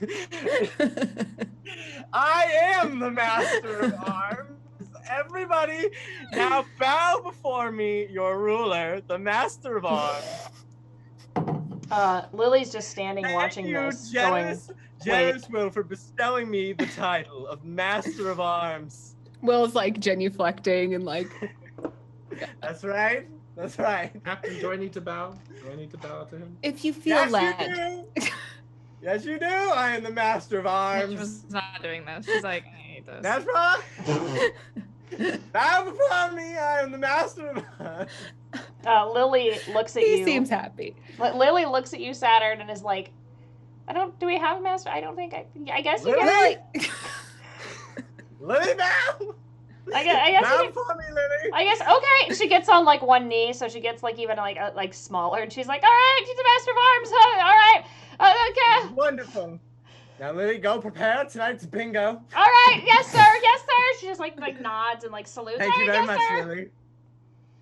I am the master of arms. Everybody, now bow before me, your ruler, the master of arms. Lily's just standing watching this. Generous Will, for bestowing me the title of Master of Arms. Will's like genuflecting and like. That's right. Captain, do I need to bow? Do I need to bow to him? If you feel led. Yes, you do. I am the Master of Arms. She's not doing this. She's like, I hate this. That's right. Bow before me. I am the Master of Arms. Lily looks at you. He seems happy. Lily looks at you, Saturn, and is like, do we have a master? I don't think I guess you Lily! can. Lily, bow! I guess bow you can, before me, Lily. I guess, okay. She gets on like one knee, so she gets like even like smaller, and she's like, all right, she's the master of arms. Huh? All right. Okay. Wonderful. Now, Lily, go prepare. Tonight's bingo. All right. Yes, sir. She just like nods and like salutes. Thank you very much, sir. Lily.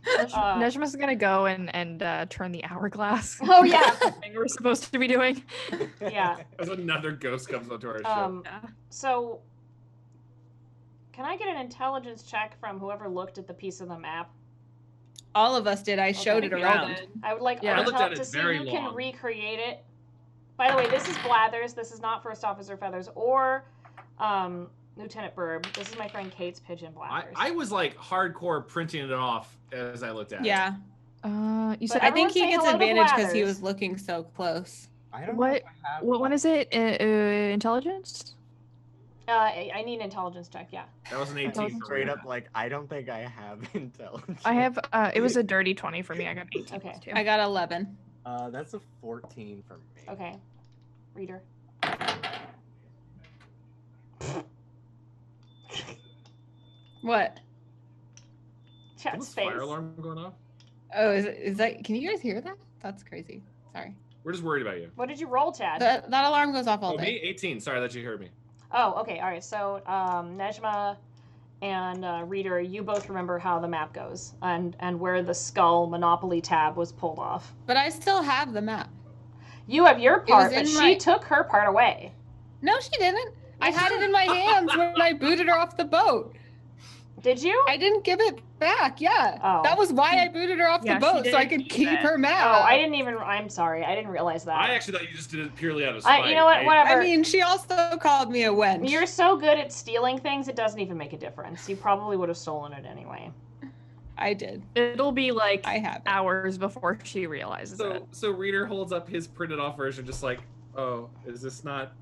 Nejma's gonna go and turn the hourglass. Oh yeah. Thing we're supposed to be doing. Yeah. As another ghost comes onto our ship. So, can I get an intelligence check from whoever looked at the piece of the map? All of us did. I showed it we all around. did. I would like Yeah. I looked Artel at it to see very who can long. recreate it. By the way, this is Blathers. This is not First Officer Feathers or Lieutenant Burb. This is my friend Kate's pigeon Blathers. I was like hardcore printing it off as I looked at it. Yeah. You But said I think everyone he say gets hello to advantage because he Blathers. was looking so close. I don't What- know if I have. what one is it? Intelligence? I need an intelligence check. Yeah. That was an 18 for Straight me. up, like, I don't think I have intelligence. I have. It was a dirty 20 for me. I got an 18 Okay. too. I got 11. That's a 14 for me. Okay. Reader. What? Chat's What's face. fire alarm going off? Oh, is that? Can you guys hear that? That's crazy. Sorry. We're just worried about you. What did you roll, Chad? That alarm goes off all Oh, me? day. 18. Sorry that you heard me. Oh, okay. All right. So, Nejma and Reader, you both remember how the map goes and where the skull Monopoly tab was pulled off. But I still have the map. You have your part, in but my- she took her part away. No, she didn't. I had it in my hands when I booted her off the boat. Did you? I didn't give it back. Yeah. Oh. That was why I booted her off Yeah, the she boat so I didn't could keep keep it. her map. Oh, I didn't even. I'm sorry. I didn't realize that. I actually thought you just did it purely out of spite. You know what? Whatever. I mean, she also called me a wench. You're so good at stealing things, it doesn't even make a difference. You probably would have stolen it anyway. I did. It'll be like I have it. hours before she realizes it. So Reader holds up his printed off version, just like, oh, is this not?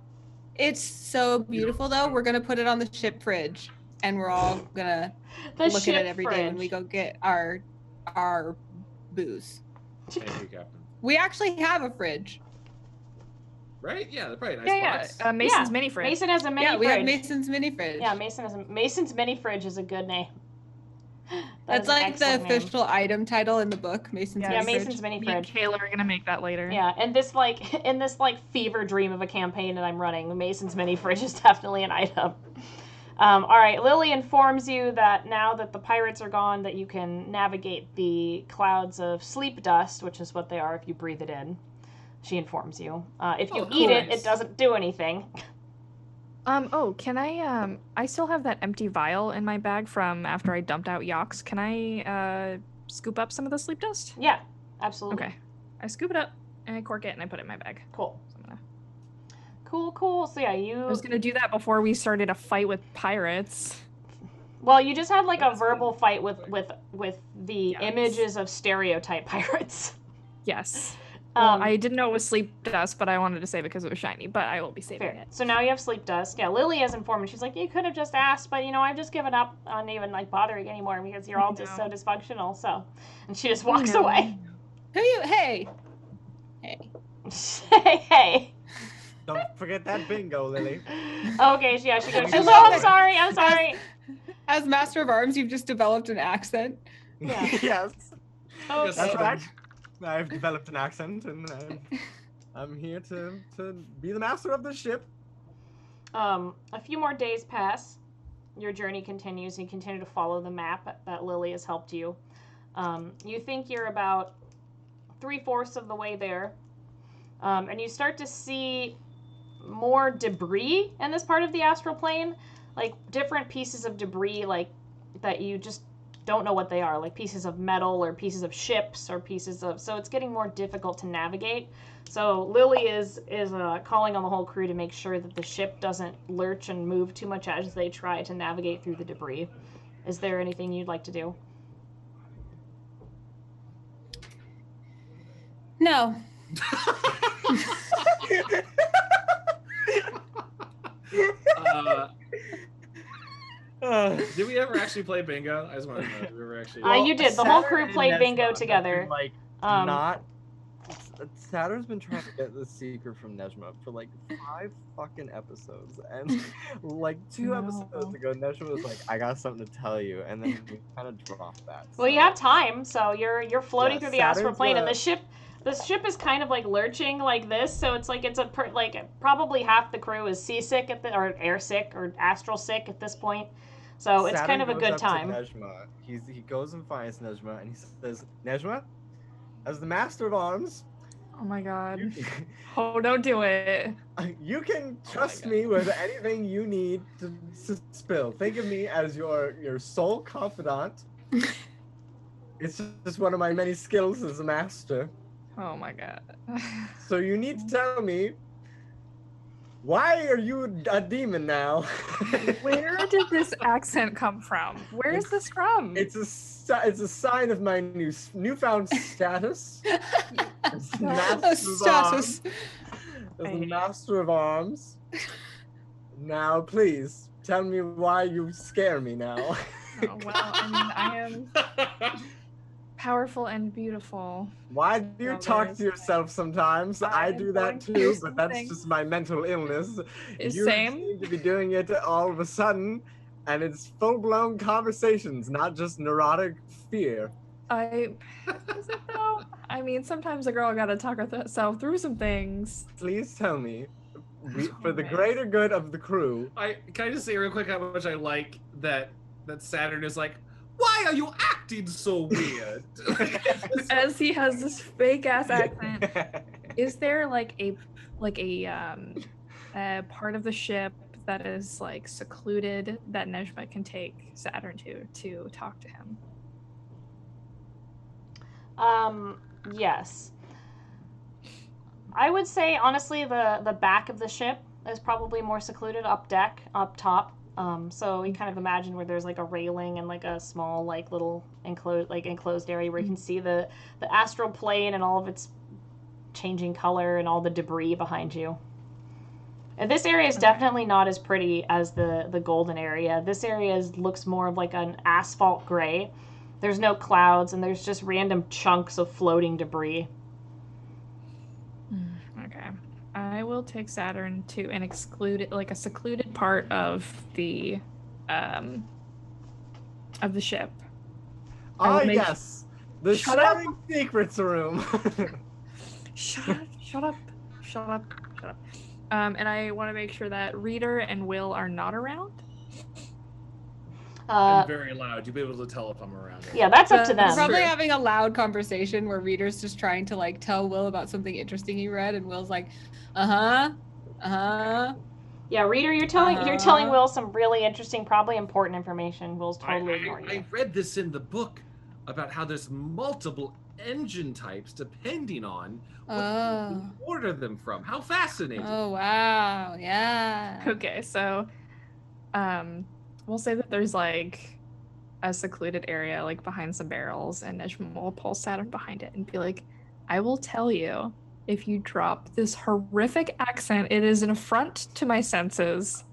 It's so beautiful, though. We're gonna put it on the ship fridge, and we're all gonna The look at ship it every day when we fridge. go get our booze. Thank you, Captain. We actually have a fridge. Right? Yeah, probably a nice Yeah, box. yeah. Mason's Yeah, mini fridge. Mason has a mini Yeah, we fridge. have Mason's mini fridge. Yeah, Mason's mini fridge is a good name. That That's is an like the excellent name. official item title in the book. Mason's Yeah, Yeah, mini Mason's fridge. mini Me and fridge. Kayla are gonna make that later. Yeah, and this fever dream of a campaign that I'm running, Mason's mini fridge is definitely an item. All right, Lily informs you that now that the pirates are gone, that you can navigate the clouds of sleep dust, which is what they are if you breathe it in. She informs you. If you Oh, eat it, nice. it doesn't do anything. Oh, can I still have that empty vial in my bag from after I dumped out Yox. Can I scoop up some of the sleep dust? Yeah, absolutely. Okay. I scoop it up and I cork it and I put it in my bag. Cool. So I'm gonna... Cool. So yeah, I was gonna do that before we started a fight with pirates. Well, you just had like a verbal fight with the Yes. images of stereotype pirates. Yes. Well, Um, I didn't know it was sleep dust, but I wanted to say because it was shiny. But I will be saving Fair. it. So now you have sleep dust. Yeah, Lily has informed me. She's like, you could have just asked, but I've just given up on even like bothering anymore because you're all just so know. dysfunctional. So, and she just walks know. away. Hey. Hey. Don't forget that bingo, Lily. Okay, yeah, she goes. I Oh, love I'm it. sorry. I'm sorry. As Master of Arms, you've just developed an accent. Yeah. Yes, Okay. that's right. I've developed an accent, and I'm here to be the master of the ship. A few more days pass. Your journey continues. You continue to follow the map that Lily has helped you. You think you're about 3/4 of the way there, and you start to see more debris in this part of the astral plane, like different pieces of debris, like that you just don't know what they are, like pieces of metal or pieces of ships or pieces of. So it's getting more difficult to navigate. So Lily is calling on the whole crew to make sure that the ship doesn't lurch and move too much as they try to navigate through the debris. Is there anything you'd like to do? No. Did we ever actually play bingo? I just want to know. Did we ever actually? You did. The whole Saturn crew and played Nesma bingo have been, together. Like Um, not. Saturn's been trying to get the secret from Nejma for like 5 fucking episodes, and like 2 No. episodes ago, Nejma was like, "I got something to tell you," and then we kind of dropped that. Well, you have time, so you're floating Yeah, through the astral Saturn's plane, and a- the ship is kind of like lurching like this, so it's like probably half the crew is seasick or air sick or astral sick at this point. So it's Saturn kind of a goes good up to time. Nejma. He goes and finds Nejma, and he says, "Nejma, as the master of arms, Oh my god. you, Oh, don't do it. you can Oh my trust God. me with anything you need to spill. Think of me as your sole confidant." It's just one of my many skills as a master. Oh my god. So you need to tell me, why are you a demon now? Where did this accent come from? Where is this from? It's a sign of my newfound status. As the master of arms. Now, please tell me why you scare me now. Oh, well, I mean, I am powerful and beautiful. Why do you talk to yourself sometimes? I do that too, but that's just my mental illness. You seem to be doing it all of a sudden, and it's full-blown conversations, not just neurotic fear. Is it though? I mean, sometimes a girl gotta talk herself through some things. Please tell me, for the greater good of the crew. Can I just say real quick how much I like that Saturn is like, why are you acting so weird? As he has this fake ass accent. Is there like a part of the ship that is like secluded that Nejma can take Saturn to talk to him? Yes. I would say honestly the back of the ship is probably more secluded, up deck, up top. So you kind of imagine where there's like a railing and like a small like little enclosed area where you can see the astral plane and all of its changing color and all the debris behind you. And this area is definitely not as pretty as the golden area. This area looks more of like an asphalt gray. There's no clouds and there's just random chunks of floating debris. Okay. I will take Saturn to an a secluded part of the ship. Ah, yes, the sharing secrets room. Shut up. And I want to make sure that Reader and Will are not around. I'm very loud. You'll be able to tell if I'm around. Yeah, that's up to them. We're probably having a loud conversation where Reader's just trying to like tell Will about something interesting he read, and Will's like, yeah, Reader, you're telling Will some really interesting, probably important information. Will's totally ignoring you. I read this in the book about how there's multiple engine types depending on what you order them from. How fascinating. Oh wow, yeah. Okay, so we'll say that there's like a secluded area like behind some barrels, and Nejma will pull Saturn behind it and be like, I will tell you, if you drop this horrific accent, it is an affront to my senses.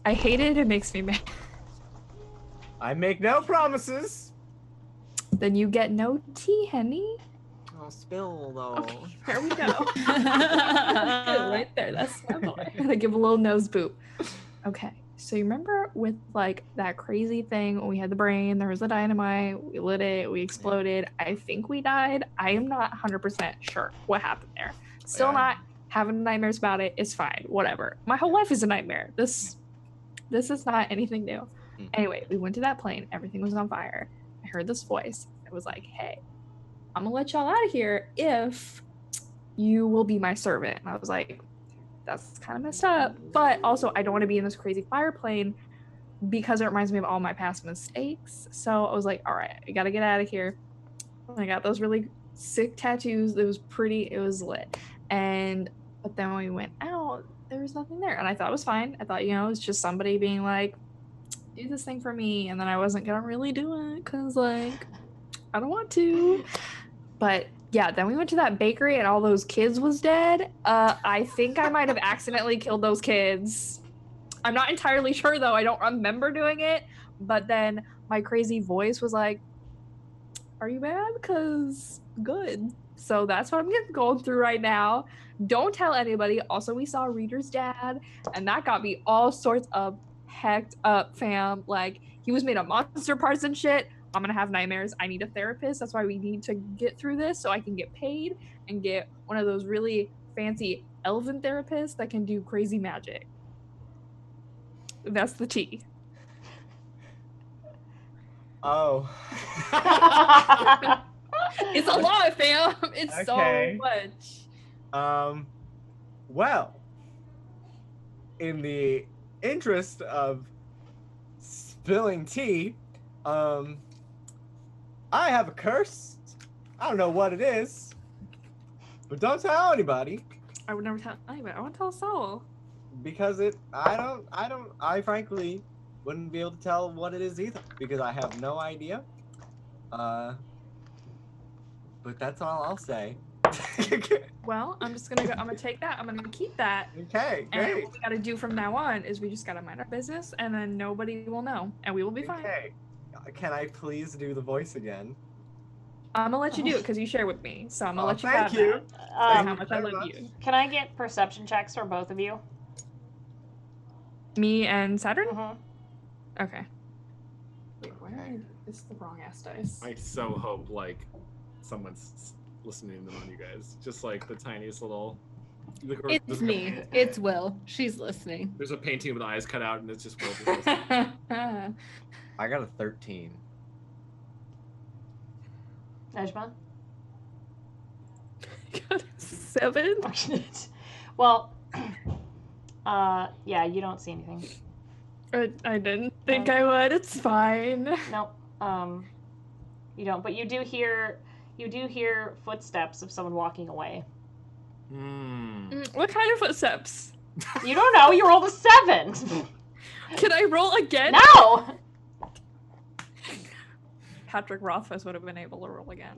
I hate it. It makes me mad. I make no promises. Then you get no tea, honey. I'll spill though. Okay, there we go. Right there. That's my boy. I give a little nose boop. Okay. So you remember with like that crazy thing when we had the brain, there was the dynamite, we lit it, we exploded. I think we died. I am not 100% sure what happened there. Still not having nightmares about it. It's fine. Whatever. My whole life is a nightmare. This is not anything new. Anyway, we went to that plane. Everything was on fire. I heard this voice. It was like, hey, I'm gonna let y'all out of here if you will be my servant. And I was like, that's kind of messed up, but also I don't want to be in this crazy fire plane because it reminds me of all my past mistakes. So I was like, all right, I gotta get out of here. I got those really sick tattoos. It was pretty, it was lit. But then when we went out, there was nothing there. And I thought it was fine. I thought, it's just somebody being like, do this thing for me. And then I wasn't gonna really do it because like, I don't want to. But yeah, then we went to that bakery and all those kids was dead. I think I might have accidentally killed those kids. I'm not entirely sure though. I don't remember doing it. But then my crazy voice was like, are you mad? Because good. So that's what I'm going through right now. Don't tell anybody. Also, we saw Reader's dad and that got me all sorts of hecked up, fam. Like he was made of monster parts and shit. I'm gonna have nightmares. I need a therapist. That's why we need to get through this so I can get paid and get one of those really fancy elven therapists that can do crazy magic. That's the tea. Oh. It's a lot, fam. It's okay. So much. Well, in the interest of spilling tea, I have a curse. I don't know what it is, but don't tell anybody. I would never tell anybody. I won't tell a soul. Because I frankly wouldn't be able to tell what it is either, because I have no idea. But that's all I'll say. Well, I'm just gonna go. I'm gonna take that. I'm gonna keep that. Okay, And great. what we gotta do from now on is we just gotta mind our business, and then nobody will know, and we will be fine. Okay. Can I please do the voice again? I'm gonna let you do it because you share with me, so I'm gonna let you thank have you. that. That's Um, how much I very love much. you. can I get perception checks for both of you? Me and Saturn. Mhm. Okay. Wait, why are this is the wrong ass dice? I so hope like someone's listening in on you guys. Just like the tiniest little. It's me. It's Will. She's listening. There's a painting with eyes cut out, and it's just Will. Just I got a 13. Nejma? God, 7. Well, yeah, you don't see anything. I didn't think I would. It's fine. Nope. You don't. But you do hear footsteps of someone walking away. What kind of footsteps? You don't know. You rolled a 7. Can I roll again? No. Patrick Rothfuss would have been able to roll again.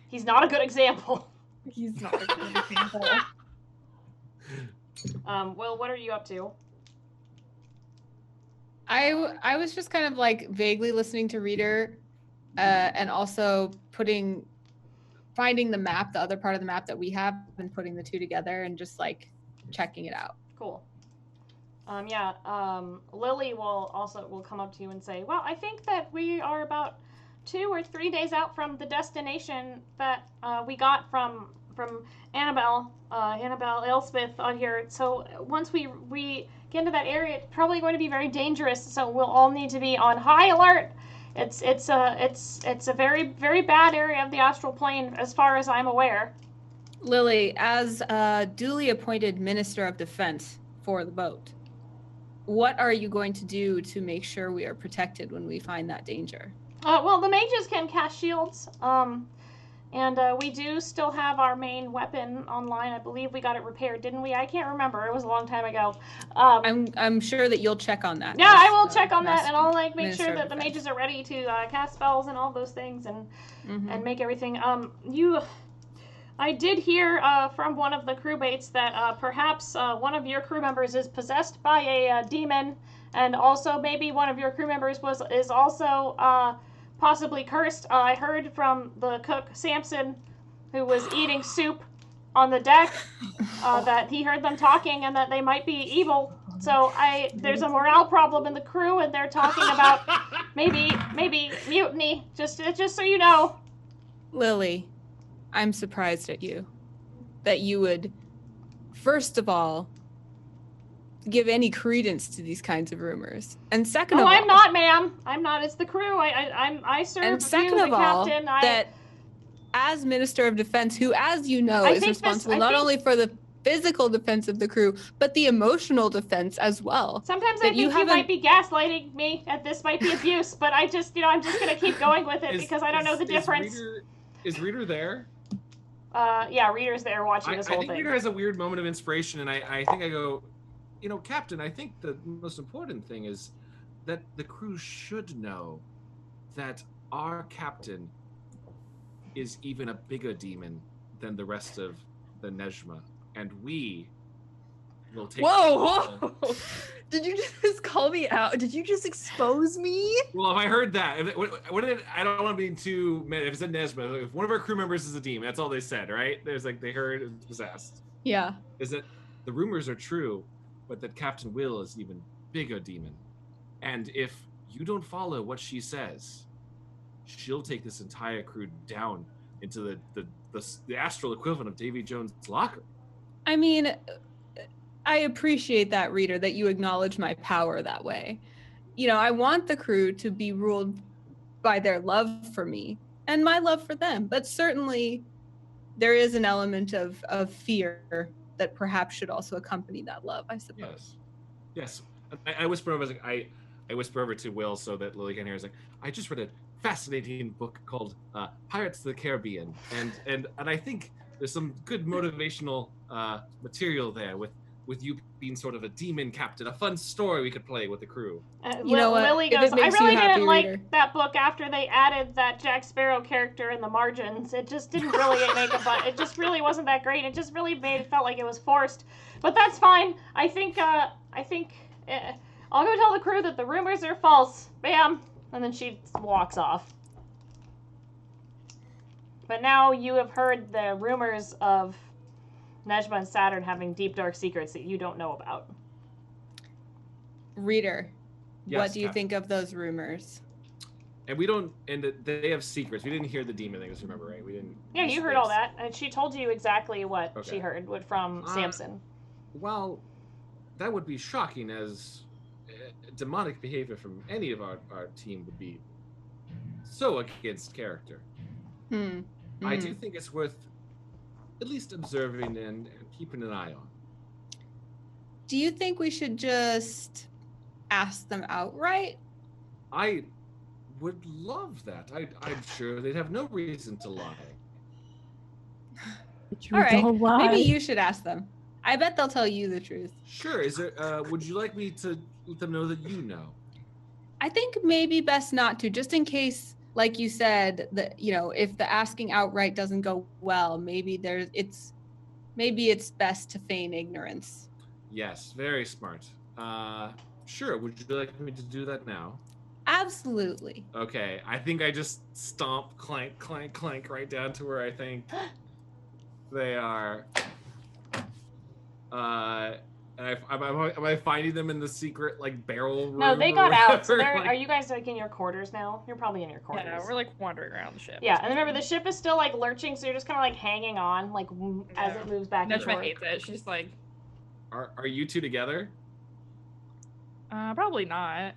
He's not a good example. He's not a good example. Will, what are you up to? I was just kind of like vaguely listening to Reader, and also finding the map, the other part of the map that we have, and putting the two together and just like checking it out. Cool. Lily will come up to you and say, well, I think that we are about 2 or 3 days out from the destination that we got from Annabelle Elspeth on here. So once we get into that area, it's probably going to be very dangerous. So we'll all need to be on high alert. It's a very, very bad area of the astral plane as far as I'm aware. Lily, as duly appointed Minister of Defense for the boat, what are you going to do to make sure we are protected when we find that danger? Well, the mages can cast shields, and we do still have our main weapon online. I believe we got it repaired, didn't we? I can't remember. It was a long time ago. I'm sure that you'll check on that. Yeah, I will check on that, and I'll like make Minister sure of that the Defense. mages are ready to cast spells and all those things, and Mhm. make everything. I did hear from one of the crewmates that perhaps one of your crew members is possessed by a demon, and also maybe one of your crew members is also possibly cursed. I heard from the cook Samson, who was eating soup on the deck, that he heard them talking and that they might be evil. So there's a morale problem in the crew, and they're talking about maybe mutiny. Just so you know. Lily, I'm surprised at you that you would, first of all, give any credence to these kinds of rumors, and second of all, I'm not, ma'am. I'm not. It's the crew. I serve and second you, of the all, captain. that as Minister of Defense, who, as you know, I is think responsible I not think- only for the physical defense of the crew, but the emotional defense as well. Sometimes that I think you you haven't- might be gaslighting me, and this might be abuse. But I'm just gonna keep going with it because I don't know the difference. Is Reader there? Yeah, Reader's there watching this I whole think thing. Reader has a weird moment of inspiration, and I think I go, Captain, I think the most important thing is that the crew should know that our captain is even a bigger demon than the rest of the Nejma, and we will take. Whoa! Did you just call me out? Did you just expose me? Well, if I heard that, I don't want to be too mad. If it said Nejma, if one of our crew members is a demon, that's all they said, right? There's they heard it was possessed. Yeah. Is that the rumors are true, but that Captain Will is even bigger demon, and if you don't follow what she says, she'll take this entire crew down into the astral equivalent of Davy Jones' locker. I mean, I appreciate that, Reader, that you acknowledge my power that way. I want the crew to be ruled by their love for me and my love for them, but certainly there is an element of fear that perhaps should also accompany that love, I suppose. Yes. I whisper over, I was like, I whisper over to Will so that Lily can hear. Is like, I just read a fascinating book called Pirates of the Caribbean, and I think there's some good motivational material there with you being sort of a demon captain. A fun story we could play with the crew. You know what? Lily If goes, it I makes really you happy, didn't like reader. that book after they added that Jack Sparrow character in the margins. It just didn't really make it just really wasn't that great. It just really made it felt like it was forced. But that's fine. I think I'll go tell the crew that the rumors are false. Bam. And then she walks off. But now you have heard the rumors of Nejma and Saturn having deep, dark secrets that you don't know about. Reader, Yes, what do you Kat. think of those rumors? And we don't, and they have secrets. We didn't hear the demon things, remember, right? We didn't. Yeah, you heard all that. And she told you exactly what Okay. she heard from Samson. Well, that would be shocking, as demonic behavior from any of our team would be so against character. I do think it's worth at least observing and keeping an eye on. Do you think we should just ask them outright? I would love that. I'm sure they'd have no reason to lie. All right, maybe you should ask them. I bet they'll tell you the truth. Sure. Is there? Would you like me to let them know that you know? I think maybe best not to, just in case, like you said, that if the asking outright doesn't go well, maybe it's best to feign ignorance. Yes, very smart. Sure. Would you like me to do that now? Absolutely. Okay. I think I just stomp, clank, clank, clank right down to where I think they are. Am I finding them in the secret barrel room? No, they or got out. So whatever? are you guys in your quarters now? You're probably in your quarters. Yeah, we're wandering around the ship. Yeah, and remember the ship is still lurching, so you're just kind of hanging on as it moves back and Nejma forth. hates it. She's like, Are you two together? probably not.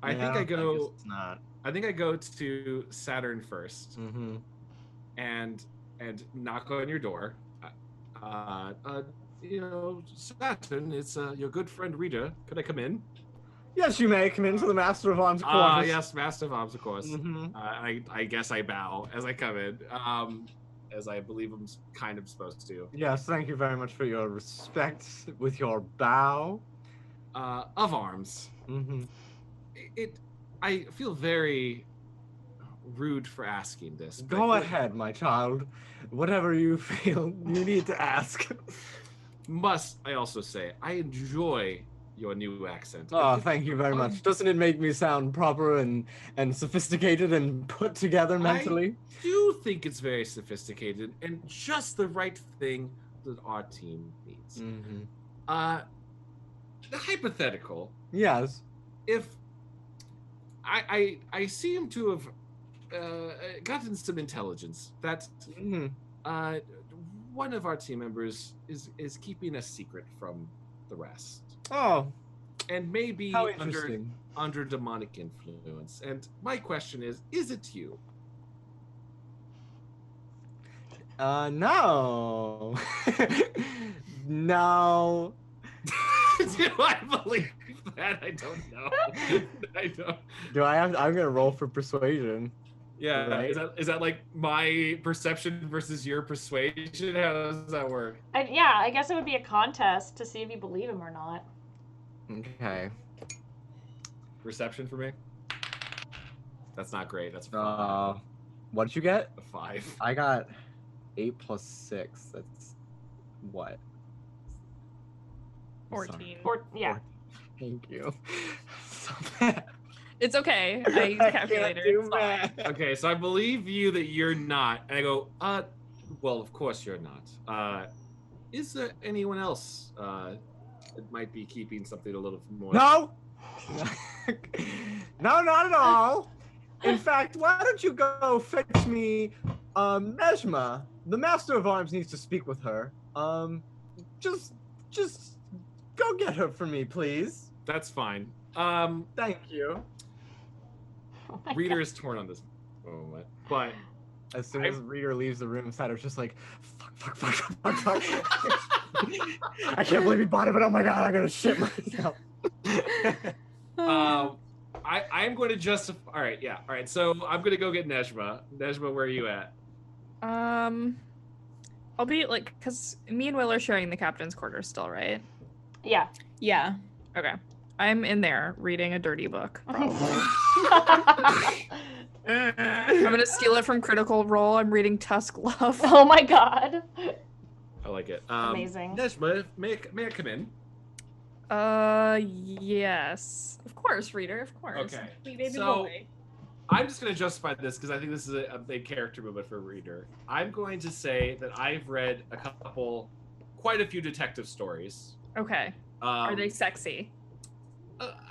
I think I go. It's not. I think I go to Saturn first, Mm-hmm. and knock on your door. Saturn, it's your good friend Rita. Could I come in? Yes, you may come into the Master of Arms quarters. Yes, Master of Arms, of course. Mm-hmm. I guess I bow as I come in, as I believe I'm kind of supposed to. Yes, thank you very much for your respect with your bow. Of arms. Mm-hmm. I feel very rude for asking this. but Go I feel- ahead, my child. Whatever you feel you need to ask. Must I also say, I enjoy your new accent. Oh, thank you very much. Doesn't it make me sound proper and sophisticated and put together mentally? I do think it's very sophisticated and just the right thing that our team needs. Mm-hmm. The hypothetical, Yes. if I seem to have gotten some intelligence that Mm-hmm. one of our team members is keeping a secret from the rest, Oh, and maybe how interesting. under demonic influence. And my question is it you? No. No. Do I believe that? I don't know. I don't. Do I have? I'm gonna roll for persuasion. Yeah, Right. is that my perception versus your persuasion? How does that work? I guess it would be a contest to see if you believe him or not. Okay. Perception for me? That's not great. That's a What did you get? 5. I got 8 plus 6. That's what? 14. Yeah. Thank you. So bad. It's okay. I use a I calculator. can't do It's fine. math. Okay, so I believe you that you're not. And I go, well, of course you're not. Is there anyone else that might be keeping something a little more? No. No, not at all. In fact, why don't you go fetch me Nejma? The Master of Arms needs to speak with her. Just go get her for me, please. That's fine. Thank you. Oh my Reader God. is torn on this moment, but As soon as Reader leaves the room, Saturn's just like, fuck. I can't believe he bought it, but oh my god, I'm gonna shit myself. I'm going to justify. All right, yeah. All right, so I'm going to go get Nejma. Nejma, where are you at? I'll be like, because me and Will are sharing the captain's quarters still, right? Yeah. Yeah. Okay. I'm in there reading a dirty book, probably. I'm gonna steal it from Critical Role. I'm reading Tusk Love. Oh my god. I like it. Amazing. Nejma, may I come in? Yes. Of course, reader, of course. Okay. Sweet baby So, boy. I'm just going to justify this because I think this is a big character moment for a reader. I'm going to say that I've read quite a few detective stories. Okay. Are they sexy?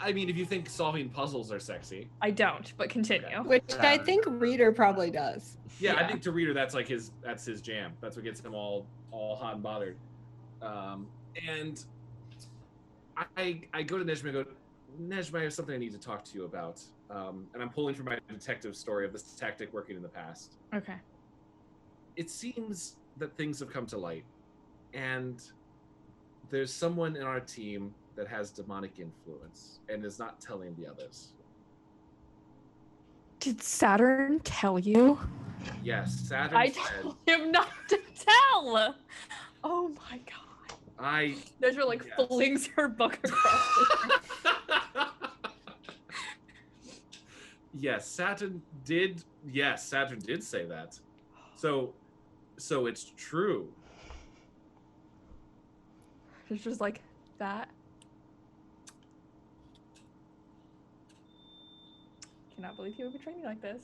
I mean, if you think solving puzzles are sexy. I don't, but continue. Which I think reader probably does. Yeah, I think to reader that's like his jam. That's what gets him all hot and bothered. And I go to Nejma and go, Nejma, I have something I need to talk to you about. And I'm pulling from my detective story of this tactic working in the past. Okay. It seems that things have come to light, and there's someone in our team that has demonic influence and is not telling the others. Did Saturn tell you? Yes, Saturn I said. told him not to tell. Oh my god. Nejma like flings her book across the room. Yes, Saturn did say that. So it's true. It's just like that. Cannot believe he would betray me like this.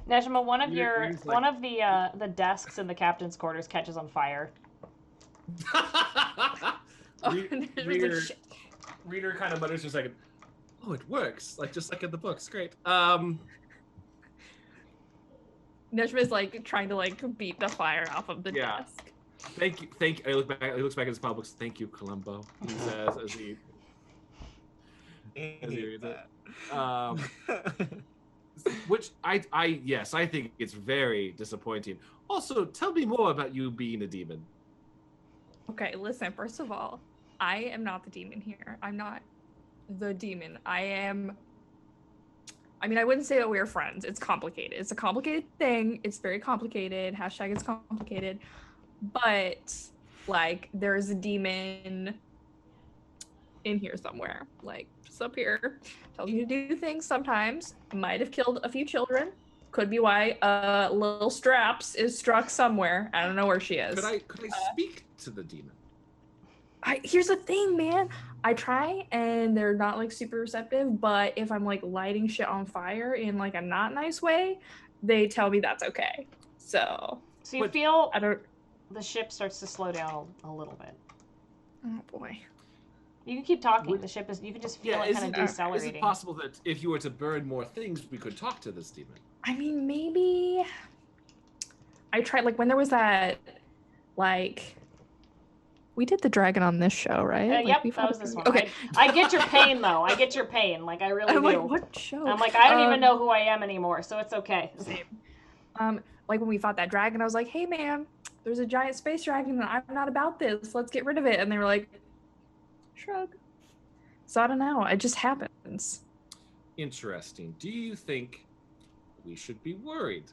Nejma, one of the desks in the captain's quarters catches on fire. Reader kind of mutters for a second. Oh, it works. Just like in the books. Great. Nejma's like trying to like beat the fire off of the desk. Thank you. He looks back at his pile books. Thank you, Columbo. He says as he reads it. Which I think it's very disappointing. Also, tell me more about you being a demon. Okay, listen, first of all, I am not the demon here. I'm not the demon. I wouldn't say that we're friends. It's complicated. It's a complicated thing. It's very complicated. Hashtag it's complicated. But, like, there's a demon in here somewhere. Like, just up here. Tells me to do things sometimes. Might have killed a few children. Could be why Lil Straps is struck somewhere. I don't know where she is. Could I speak to the demon? Here's the thing, man. I try and they're not like super receptive, but if I'm like lighting shit on fire in like a not nice way, they tell me that's okay. So you feel the ship starts to slow down a little bit. Oh boy. You can keep talking. The ship you can just feel it kind of decelerating. Is it possible that if you were to burn more things, we could talk to this demon? I mean, maybe I tried like when there was that like we did the dragon on this show, right? Yep, that was this one. Okay. I get your pain, though. I get your pain. Like, I really do. Like, what show? I'm like, I don't even know who I am anymore, so it's okay. Same. Like, when we fought that dragon, I was like, hey, man, there's a giant space dragon, and I'm not about this. Let's get rid of it. And they were like, shrug. So, I don't know. It just happens. Interesting. Do you think we should be worried?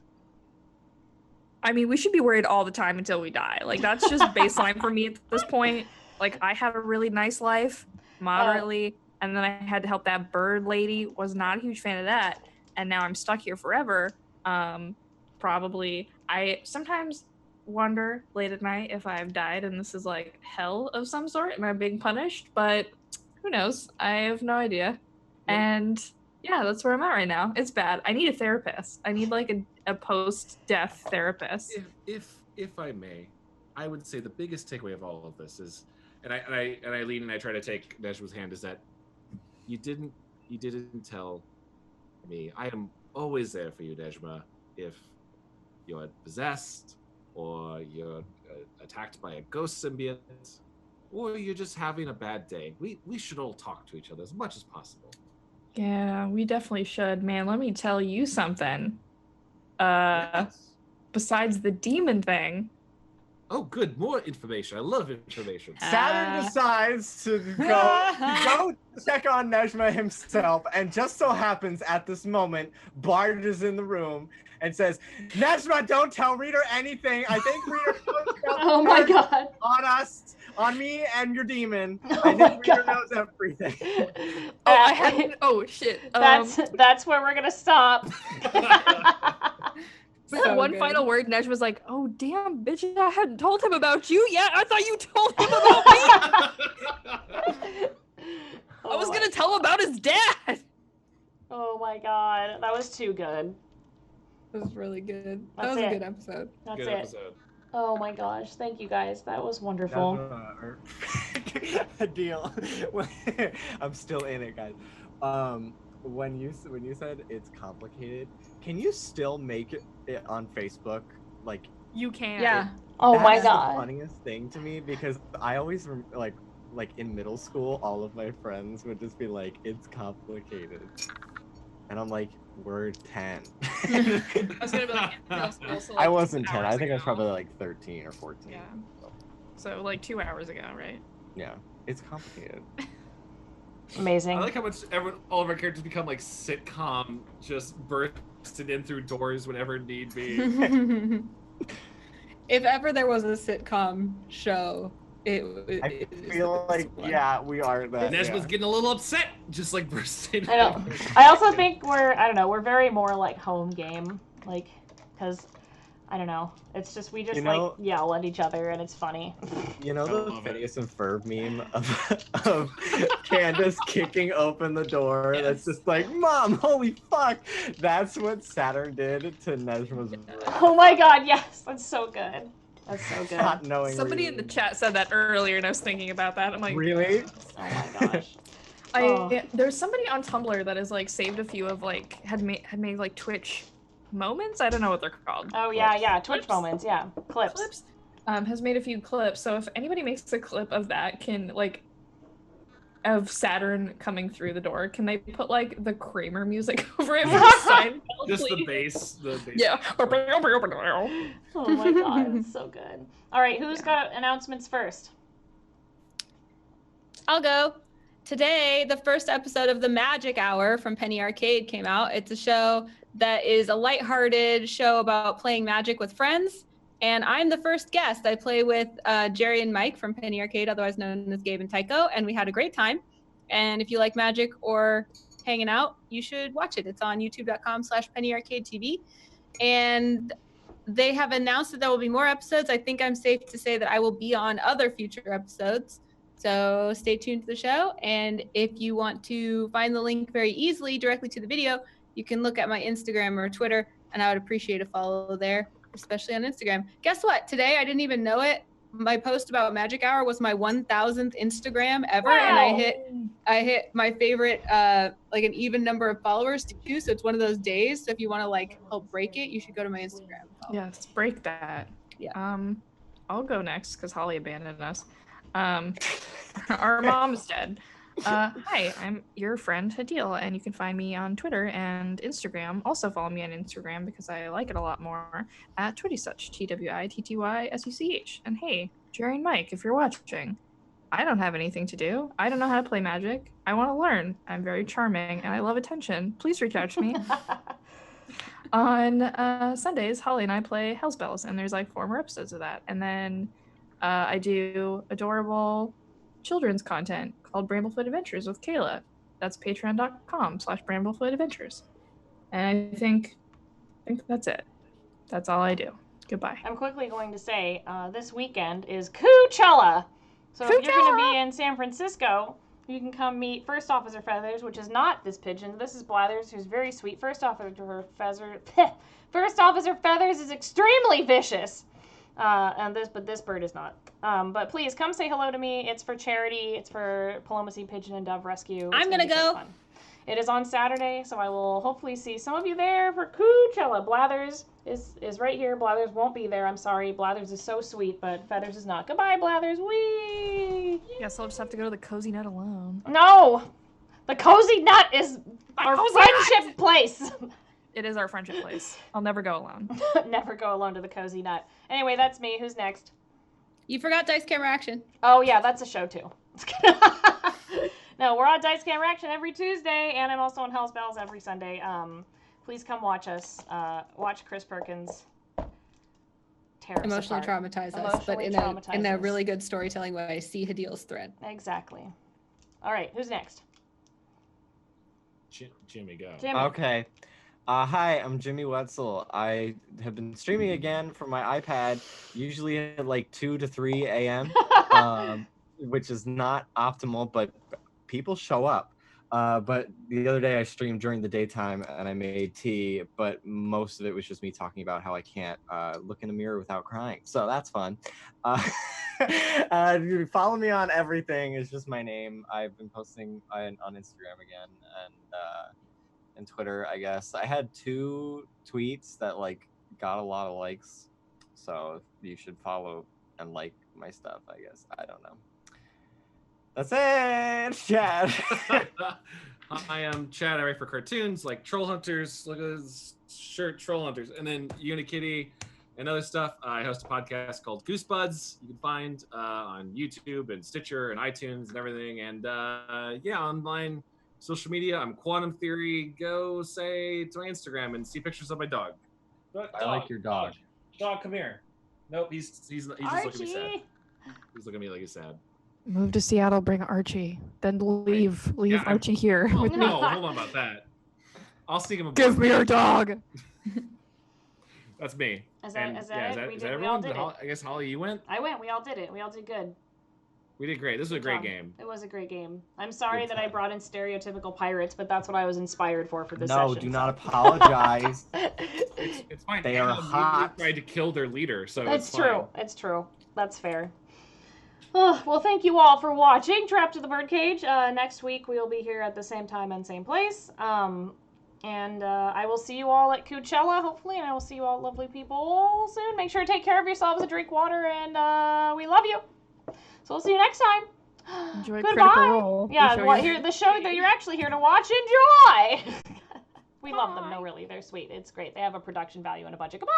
I mean, we should be worried all the time until we die. Like, that's just baseline for me at this point. Like, I had a really nice life, moderately, and then I had to help that bird lady. Was not a huge fan of that. And now I'm stuck here forever. Probably. I sometimes wonder late at night if I've died and this is like hell of some sort and I'm being punished, but who knows? I have no idea. And yeah, that's where I'm at right now. It's bad. I need a therapist. I need like a post-death therapist. If I may, I would say the biggest takeaway of all of this is, and I lean and I try to take Nejma's hand, is that you didn't tell me. I am always there for you, Nejma. If you're possessed, or you're attacked by a ghost symbiote, or you're just having a bad day, we should all talk to each other as much as possible. Yeah, we definitely should. Man, let me tell you something. Yes. Besides the demon thing, Oh, good. More information. I love information. Saturn decides to go check on Nejma himself, and just so happens at this moment, Bard is in the room and says, Nejma, don't tell Reader anything. I think Reader Oh my god. on us, on me and your demon. I think Reader knows everything. Oh shit. That's where we're gonna stop. So one final word, Neж was like, "Oh damn, bitch! I hadn't told him about you yet. I thought you told him about me. I was gonna tell him about his dad." Oh my god, that was too good. That was really good. That That's was it. a good episode. That's Good it. episode. Oh my gosh, thank you guys. That was wonderful. A deal. I'm still in it, guys. When you said it's complicated, can you still make it on Facebook? Like You can. Yeah. Oh my that's god. the funniest thing to me, because I always like in middle school, all of my friends would just be like, "It's complicated," and I'm like, "We're 10." I was gonna be like, in middle school, so, like, I wasn't 10. I 2 think I was hours probably ago. like 13 or 14. Yeah. So like 2 hours ago, right? Yeah, it's complicated. Amazing. I like how much all of our characters become like sitcom, just bursting in through doors whenever need be. If ever there was a sitcom show, I feel like, yeah, we are that. Nejma's Yeah. getting a little upset, just like bursting. I know. I also think we're very more like home game, like, because I don't know. It's just we just like yell at each other and it's funny. You know I the love it. Phineas and Ferb meme of Candace kicking open the door? Yes. That's just like, Mom, holy fuck! That's what Saturn did to Nejma's Oh my god, yes, that's so good. That's so good. not knowing. Somebody in the chat said that earlier, and I was thinking about that. I'm like, Really? Oh my gosh. There's somebody on Tumblr that has like saved a few of like had made like Twitch moments. I don't know what they're called. Oh yeah, Twitch Clips? moments, yeah, clips. Clips. Has made a few clips. So if anybody makes a clip of that, can like of Saturn coming through the door, can they put like the Kramer music over it? Just the bass. Yeah. Oh my god, it's so good. All right, who's got announcements first? I'll go. Today, the first episode of The Magic Hour from Penny Arcade came out. It's a show that is a lighthearted show about playing Magic with friends. And I'm the first guest. I play with Jerry and Mike from Penny Arcade, otherwise known as Gabe and Tycho, and we had a great time. And if you like Magic or hanging out, you should watch it. It's on youtube.com/pennyarcadetv. And they have announced that there will be more episodes. I think I'm safe to say that I will be on other future episodes. So stay tuned to the show. And if you want to find the link very easily directly to the video, you can look at my Instagram or Twitter, and I would appreciate a follow there, especially on Instagram. Guess what? Today, I didn't even know it. My post about Magic Hour was my 1,000th Instagram ever, and I hit my favorite, like an even number of followers too. So it's one of those days. So if you want to like help break it, you should go to my Instagram. Yes, break that. Yeah. I'll go next because Holly abandoned us. Our mom's dead. Hi, I'm your friend Hadil, and you can find me on Twitter and Instagram. Also follow me on Instagram because I like it a lot more at TwittySuch, TwittySuch. And hey, Jerry and Mike, if you're watching, I don't have anything to do. I don't know how to play Magic. I want to learn. I'm very charming and I love attention. Please reach out to me. On Sundays, Holly and I play Hell's Bells, and there's like 4 more episodes of that. And then I do adorable children's content called Bramblefoot Adventures with Kayla. That's patreon.com/Bramblefoot Adventures. And I think that's it. That's all I do. Goodbye. I'm quickly going to say this weekend is Coachella. So if you're going to be in San Francisco, you can come meet First Officer Feathers, which is not this pigeon. This is Blathers, who's very sweet. First Officer Feathers is extremely vicious. But this bird is not. But please come say hello to me. It's for charity. It's for Palomacy Pigeon and Dove Rescue. I'm gonna go. Fun. It is on Saturday, so I will hopefully see some of you there for Coachella. Blathers is right here. Blathers won't be there. I'm sorry. Blathers is so sweet, but Feathers is not. Goodbye, Blathers. Whee! Guess I'll just have to go to the Cozy Nut alone. No! The Cozy Nut is our friendship place. It is our friendship place. I'll never go alone. Never go alone to the Cozy Nut. Anyway, that's me. Who's next? You forgot Dice Camera Action. Oh yeah, that's a show too. No, we're on Dice Camera Action every Tuesday, and I'm also on Hell's Bells every Sunday. Please come watch us. Watch Chris Perkins tear Emotionally us apart. traumatize us, but in a really good storytelling way. See Hadil's thread. Exactly. All right, who's next? Jimmy, go. Jimmy. Okay. Hi, I'm Jimmy Wetzel. I have been streaming again from my iPad, usually at like 2 to 3 a.m., which is not optimal, but people show up. But the other day I streamed during the daytime and I made tea, but most of it was just me talking about how I can't look in the mirror without crying. So that's fun. Follow me on everything. It's just my name. I've been posting on Instagram again and Twitter, I guess. I had 2 tweets that like got a lot of likes. So you should follow and like my stuff, I guess. I don't know. That's it, Chad. Hi, I'm Chad. I write for cartoons like Troll Hunters. Look at this shirt, Troll Hunters. And then Unikitty and other stuff. I host a podcast called Goosebuds. You can find on YouTube and Stitcher and iTunes and everything. And yeah, online social media. I'm Quantum Theory. Go say to my Instagram and see pictures of my dog. I like your dog. Dog, come here. Nope, he's just looking at me sad. He's looking at me like he's sad. Move to Seattle, bring Archie, then leave Yeah, Archie here. Well, no, hold on about that. I'll sneak him a Give me your dog. That's me. Is that it? Is that We everyone? all did it. I guess Holly, you went? I went. We all did it. We all did good. We did great. This was a great job. game. It was a great game. I'm sorry Good that I time. brought in stereotypical pirates, but that's what I was inspired for this No, session. do not apologize. It's fine. They are hot. Tried to kill their leader, so It's it's true. It's true. That's fair. Oh, well, thank you all for watching Trapped to the Birdcage. Next week we will be here at the same time and same place. And I will see you all at Coachella, hopefully, and I will see you all lovely people soon. Make sure to take care of yourselves and drink water, and we love you. So we'll see you next time. Enjoy Goodbye. Critical Role. Yeah, the show that you're actually here to watch. Enjoy. We love them. No, really, they're sweet. It's great. They have a production value and a budget. Goodbye.